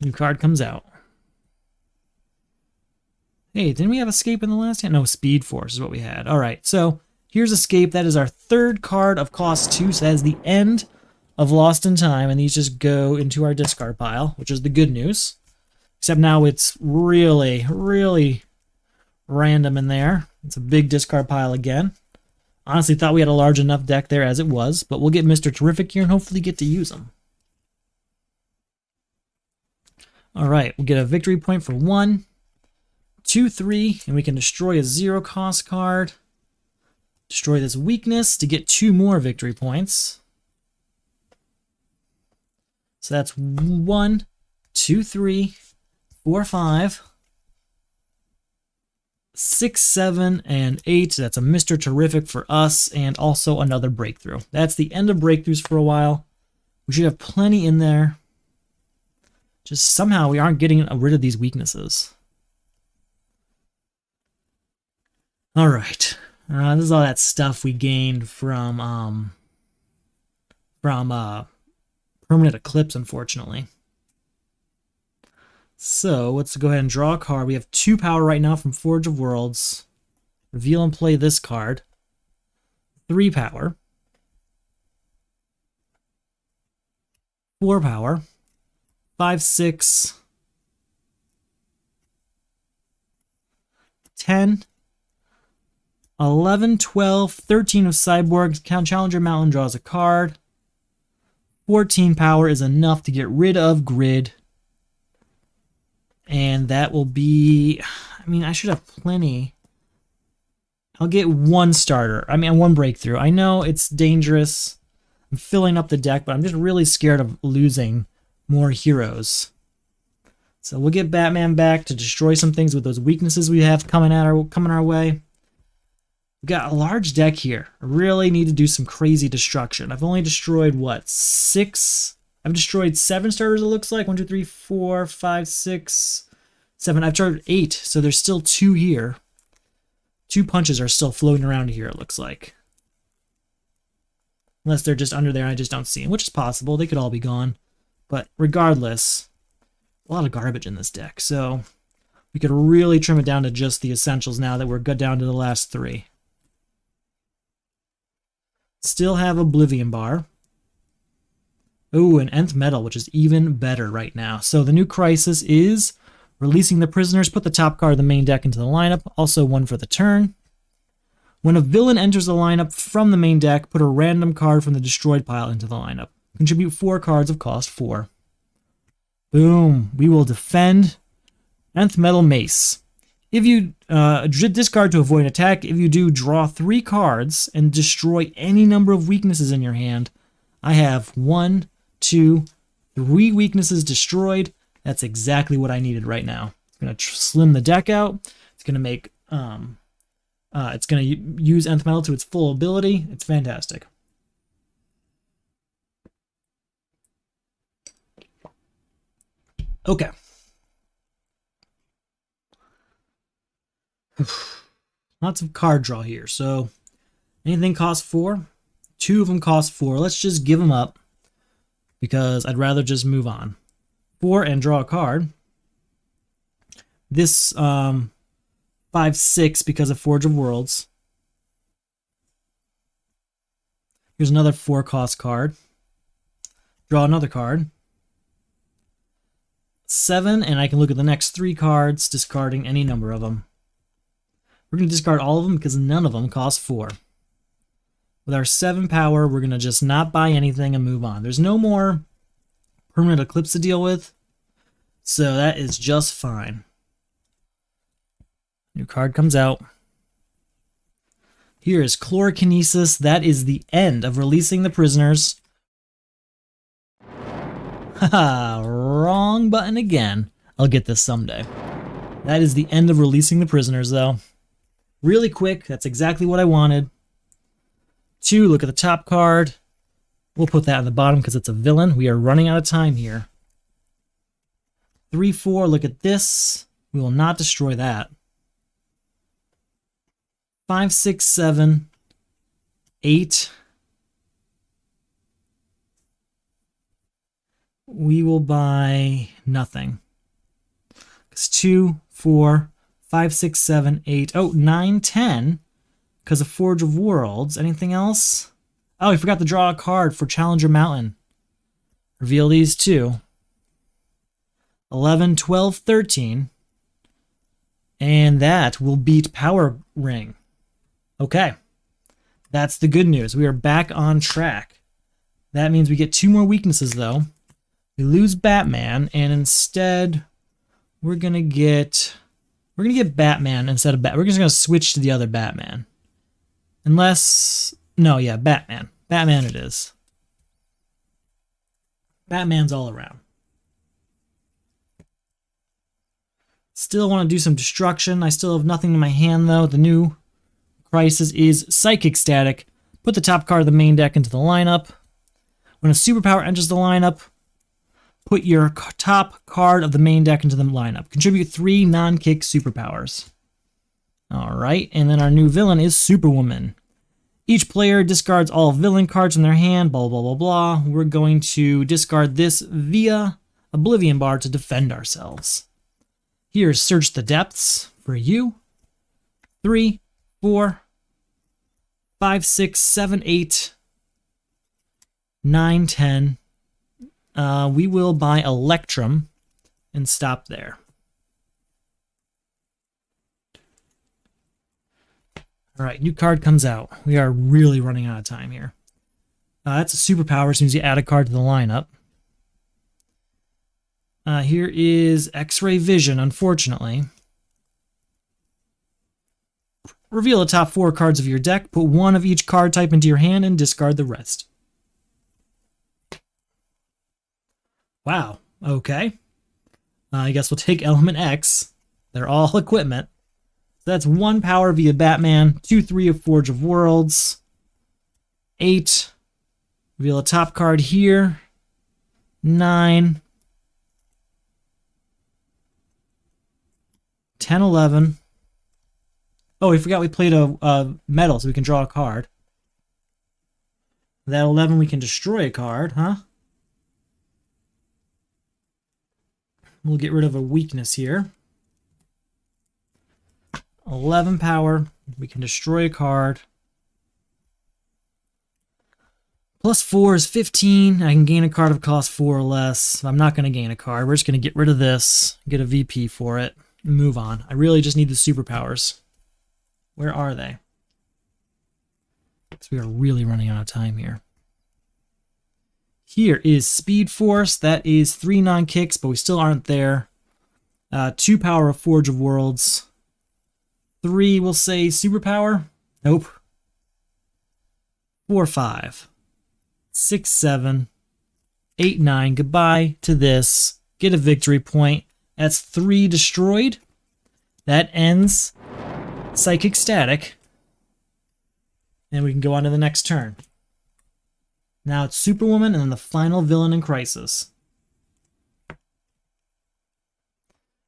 New card comes out. Hey, didn't we have Escape in the last hand? No, Speed Force is what we had. All right, so here's Escape. That is our 3rd card of cost 2, so that is the end of Lost in Time, and these just go into our discard pile, which is the good news. Except now it's really, really random in there. It's a big discard pile again. Honestly, thought we had a large enough deck there as it was, but we'll get Mr. Terrific here and hopefully get to use him. All right, we'll get a victory point for 1, 2, 3, and we can destroy a 0 cost card. Destroy this weakness to get 2 more victory points. So that's 1, 2, 3, 4, 5, 6, 7, and 8. That's a Mr. Terrific for us, and also another breakthrough. That's the end of breakthroughs for a while. We should have plenty in there. Just somehow we aren't getting rid of these weaknesses. All right. This is all that stuff we gained from Permanent Eclipse, unfortunately. So let's go ahead and draw a card. We have 2 power right now from Forge of Worlds. Reveal and play this card. 3 power. 4 power. 5, 6. 10. 11, 12, 13 of Cyborg. Challenger Mountain draws a card. 14 power is enough to get rid of Grid. And that will be... I mean, I should have plenty. I'll get 1 starter. I mean, 1 breakthrough. I know it's dangerous. I'm filling up the deck, but I'm just really scared of losing more heroes. So we'll get Batman back to destroy some things with those weaknesses we have coming our way. We've got a large deck here. I really need to do some crazy destruction. I've only destroyed, what, 6? I've destroyed 7 starters, it looks like. 1, 2, 3, 4, 5, 6, 7. I've destroyed 8, so there's still 2 here. 2 punches are still floating around here, it looks like. Unless they're just under there and I just don't see them, which is possible. They could all be gone. But regardless, a lot of garbage in this deck. So we could really trim it down to just the essentials now that we're good down to the last 3. Still have Oblivion Bar. Ooh, an Nth Metal, which is even better right now. So the new crisis is releasing the prisoners. Put the top card of the main deck into the lineup. Also 1 for the turn. When a villain enters the lineup from the main deck, put a random card from the destroyed pile into the lineup. Contribute 4 cards of cost 4. Boom. We will defend. Nth Metal Mace. If you discard to avoid an attack, if you do, draw 3 cards and destroy any number of weaknesses in your hand. I have 1, 2, 3 weaknesses destroyed. That's exactly what I needed right now. It's going to slim the deck out. It's going to make it's going to use Nth Metal to its full ability. It's fantastic. Okay. Lots of card draw here. So anything costs 4. 2 of them cost 4. Let's just give them up because I'd rather just move on. 4 and draw a card. This 5/6 because of Forge of Worlds. Here's another 4 cost card. Draw another card. 7, and I can look at the next 3 cards, discarding any number of them. We're going to discard all of them because none of them cost 4. With our 7 power, we're going to just not buy anything and move on. There's no more permanent eclipse to deal with, so that is just fine. New card comes out. Here is Chlorokinesis. That is the end of releasing the prisoners. Haha, wrong button again. I'll get this someday. That is the end of releasing the prisoners, though. Really quick, that's exactly what I wanted. 2, look at the top card. We'll put that on the bottom because it's a villain. We are running out of time here. 3, 4, look at this. We will not destroy that. 5, 6, 7, 8. We will buy nothing. It's 2, 4, 5, 6, 7, 8. Oh, 9, 10. Because of Forge of Worlds. Anything else? Oh, I forgot to draw a card for Challenger Mountain. Reveal these 2. 11, 12, 13. And that will beat Power Ring. Okay. That's the good news. We are back on track. That means we get 2 more weaknesses, though. We lose Batman, and instead we're gonna get Batman instead of We're just gonna switch to the other Batman. Unless Batman. Batman it is. Batman's all around. Still want to do some destruction. I still have nothing in my hand though. The new crisis is Psychic Static. Put the top card of the main deck into the lineup. When a superpower enters the lineup, put your top card of the main deck into the lineup. Contribute 3 non-kick superpowers. Alright, and then our new villain is Superwoman. Each player discards all villain cards in their hand, blah, blah, blah, blah. We're going to discard this via Oblivion Bar to defend ourselves. Here's Search the Depths for you. 3, 4, 5, 6, 7, 8, 9, 10. We will buy Electrum and stop there. All right, new card comes out. We are really running out of time here. That's a superpower as soon as you add a card to the lineup. Here is X-Ray Vision, unfortunately. Reveal the top 4 cards of your deck, put 1 of each card type into your hand, and discard the rest. Wow, okay. I guess we'll take Element X. They're all equipment. So that's 1 power via Batman, 2, 3 of Forge of Worlds, 8. Reveal a top card here, 9, 10, 11. Oh, we forgot we played a metal, so we can draw a card. That 11, we can destroy a card, huh? We'll get rid of a weakness here. 11 power. We can destroy a card. Plus 4 is 15. I can gain a card of cost 4 or less. I'm not going to gain a card. We're just going to get rid of this, get a VP for it, and move on. I really just need the superpowers. Where are they? So we are really running out of time here. Here is Speed Force. That is 3 non-kicks, but we still aren't there. 2 power of Forge of Worlds. 3, we'll say Superpower. Nope. 4, 5. 6, 7. 8, 9. Goodbye to this. Get a victory point. That's 3 destroyed. That ends Psychic Static. And we can go on to the next turn. Now it's Superwoman and then the final villain in Crisis.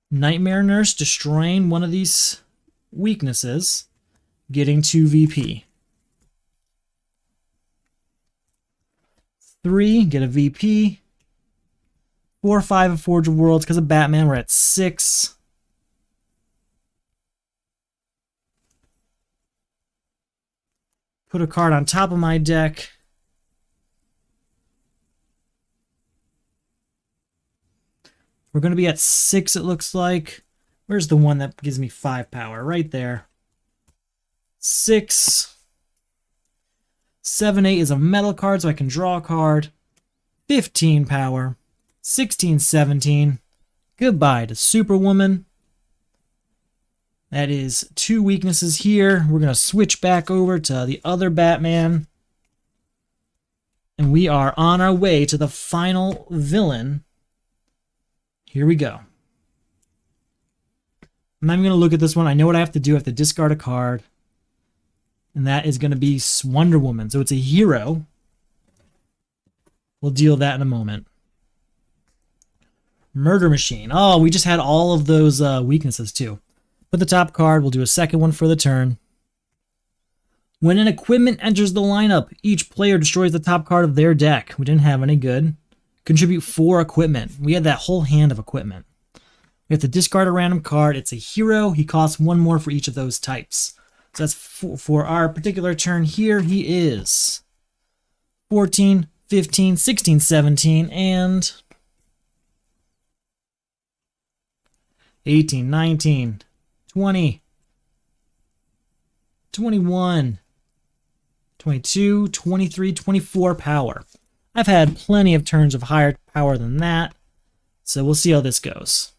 Nightmare Nurse destroying one of these weaknesses, getting 2 VP. 3, get a VP. 4, 5 of Forge of Worlds because of Batman. We're at 6. Put a card on top of my deck. We're going to be at 6, it looks like. Where's the one that gives me 5 power? Right there. 6. 7, 8 is a metal card, so I can draw a card. 15 power. 16, 17. Goodbye to Superwoman. That is 2 weaknesses here. We're going to switch back over to the other Batman. And we are on our way to the final villain. Here we go. I'm not even going to look at this one. I know what I have to do. I have to discard a card. And that is going to be Wonder Woman. So it's a hero. We'll deal with that in a moment. Murder Machine. Oh, we just had all of those weaknesses too. Put the top card. We'll do a second one for the turn. When an equipment enters the lineup, each player destroys the top card of their deck. We didn't have any good. Contribute 4 equipment. We had that whole hand of equipment. We have to discard a random card. It's a hero. He costs 1 more for each of those types. So that's for our particular turn here. He is 14, 15, 16, 17, and 18, 19, 20, 21, 22, 23, 24 power. I've had plenty of turns of higher power than that, so we'll see how this goes.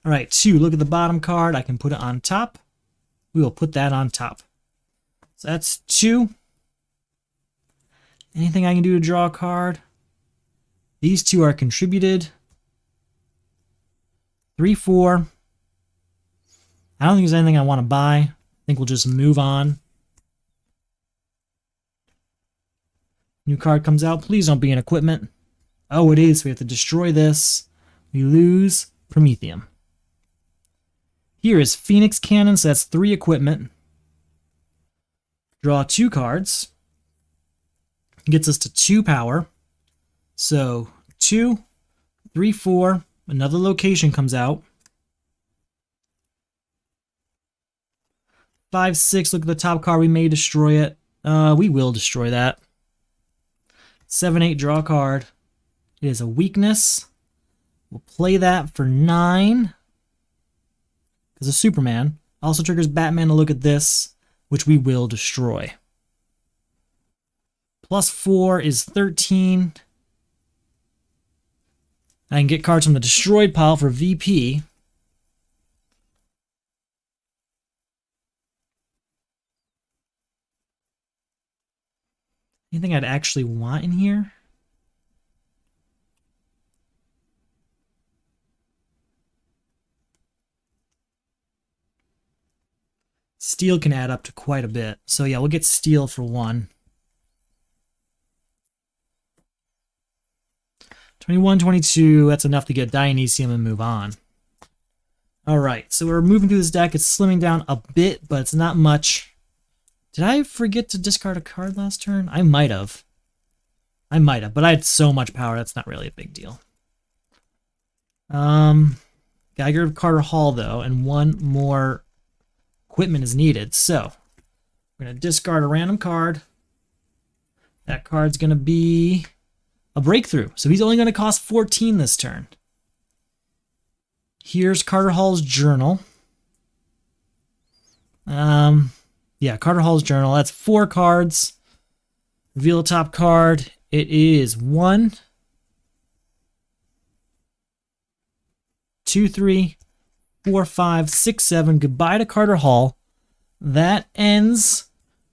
All right, 2, look at the bottom card. I can put it on top. We will put that on top. So that's 2. Anything I can do to draw a card? These 2 are contributed. 3, 4. I don't think there's anything I want to buy. I think we'll just move on. New card comes out. Please don't be an equipment. Oh, it is. We have to destroy this. We lose Prometheum. Here is Phoenix Cannon, so that's 3 equipment. Draw 2 cards. Gets us to 2 power. So 2, 3, 4. Another location comes out. 5, 6. Look at the top card. We may destroy it. We will destroy that. 7, 8. Draw a card. It is a weakness. We'll play that for 9. Because of Superman. Also triggers Batman to look at this, which we will destroy. Plus 4 is 13. I can get cards from the destroyed pile for VP. Anything I'd actually want in here? Steel can add up to quite a bit. So yeah, we'll get steel for 1. 21, 22, that's enough to get Dionysium and move on. Alright, so we're moving through this deck. It's slimming down a bit, but it's not much. Did I forget to discard a card last turn? I might have. But I had so much power, that's not really a big deal. Gotta get rid of Carter Hall, though, and 1 more equipment is needed. So, we're going to discard a random card. That card's going to be a breakthrough. So he's only going to cost 14 this turn. Here's Carter Hall's journal. Yeah, Carter Hall's journal. That's 4 cards. Reveal the top card. It is 1, 2, 3, 4, 5, 6, 7. Goodbye to Carter Hall. That ends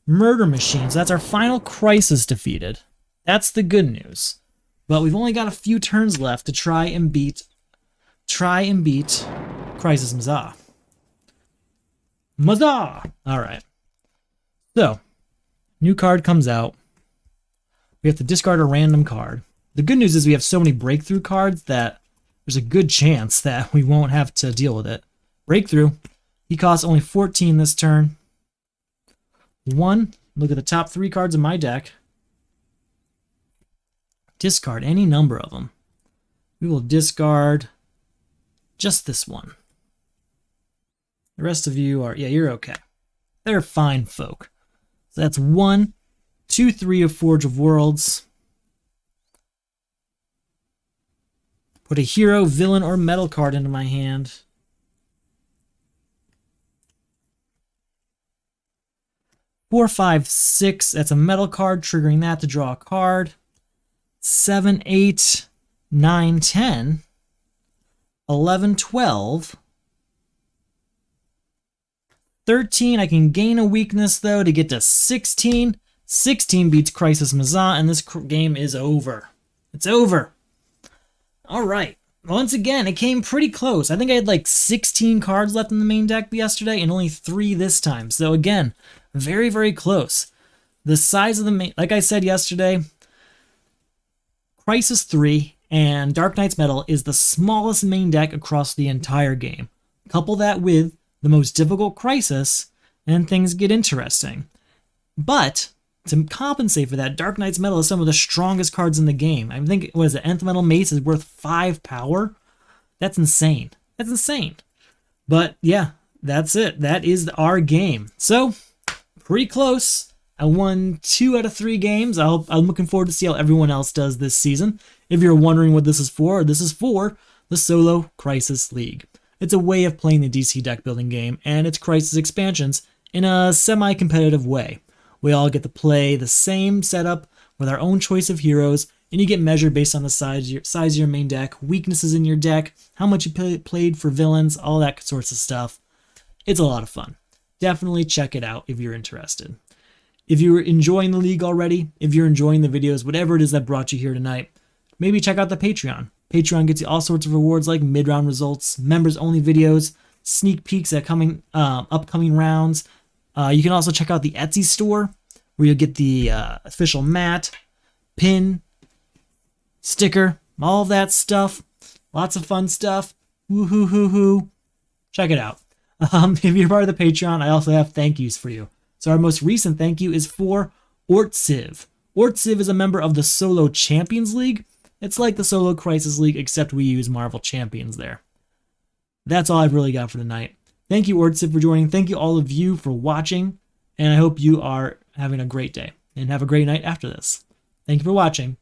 Murder Machines. That's our final crisis defeated. That's the good news. But we've only got a few turns left to try and beat Crisis Mazah. Alright. So, new card comes out. We have to discard a random card. The good news is we have so many breakthrough cards that there's a good chance that we won't have to deal with it. Breakthrough. He costs only 14 this turn. 1. Look at the top 3 cards in my deck. Discard any number of them. We will discard just this one. The rest of you are, yeah, you're okay. They're fine folk. So that's 1, 2, 3 of Forge of Worlds. Put a hero, villain, or metal card into my hand. Four, 5, 6. That's a metal card, triggering that to draw a card. 7, 8, 9, 10. 11, 12. 13, I can gain a weakness, though, to get to 16. 16 beats Crisis Mazah, and this game is over. It's over. All right. Once again, it came pretty close. I think I had like 16 cards left in the main deck yesterday, and only 3 this time. So again, very, very close. The size of the main, like I said yesterday, Crisis 3 and Dark Knight's Metal is the smallest main deck across the entire game. Couple that with the most difficult Crisis, and things get interesting. But to compensate for that, Dark Knight's Metal is some of the strongest cards in the game. I think, what is it, Nth Metal Mace is worth 5 power? That's insane. That's insane. But yeah, that's it. That is our game. So, pretty close. I won 2 out of 3 games. I'm looking forward to see how everyone else does this season. If you're wondering what this is for the Solo Crisis League. It's a way of playing the DC deck building game, and it's Crisis expansions in a semi-competitive way. We all get to play the same setup with our own choice of heroes, and you get measured based on the size of your main deck, weaknesses in your deck, how much you played for villains, all that sorts of stuff. It's a lot of fun. Definitely check it out if you're interested. If you're enjoying the league already, if you're enjoying the videos, whatever it is that brought you here tonight, maybe check out the Patreon. Patreon gets you all sorts of rewards like mid-round results, members-only videos, sneak peeks at upcoming rounds. You can also check out the Etsy store, where you'll get the official mat, pin, sticker, all that stuff. Lots of fun stuff. Woo-hoo-hoo-hoo. Check it out. If you're part of the Patreon, I also have thank yous for you. So our most recent thank you is for Ortsiv. Ortsiv is a member of the Solo Champions League. It's like the Solo Crisis League, except we use Marvel Champions there. That's all I've really got for tonight. Thank you, Ortsiv, for joining. Thank you, all of you, for watching. And I hope you are having a great day. And have a great night after this. Thank you for watching.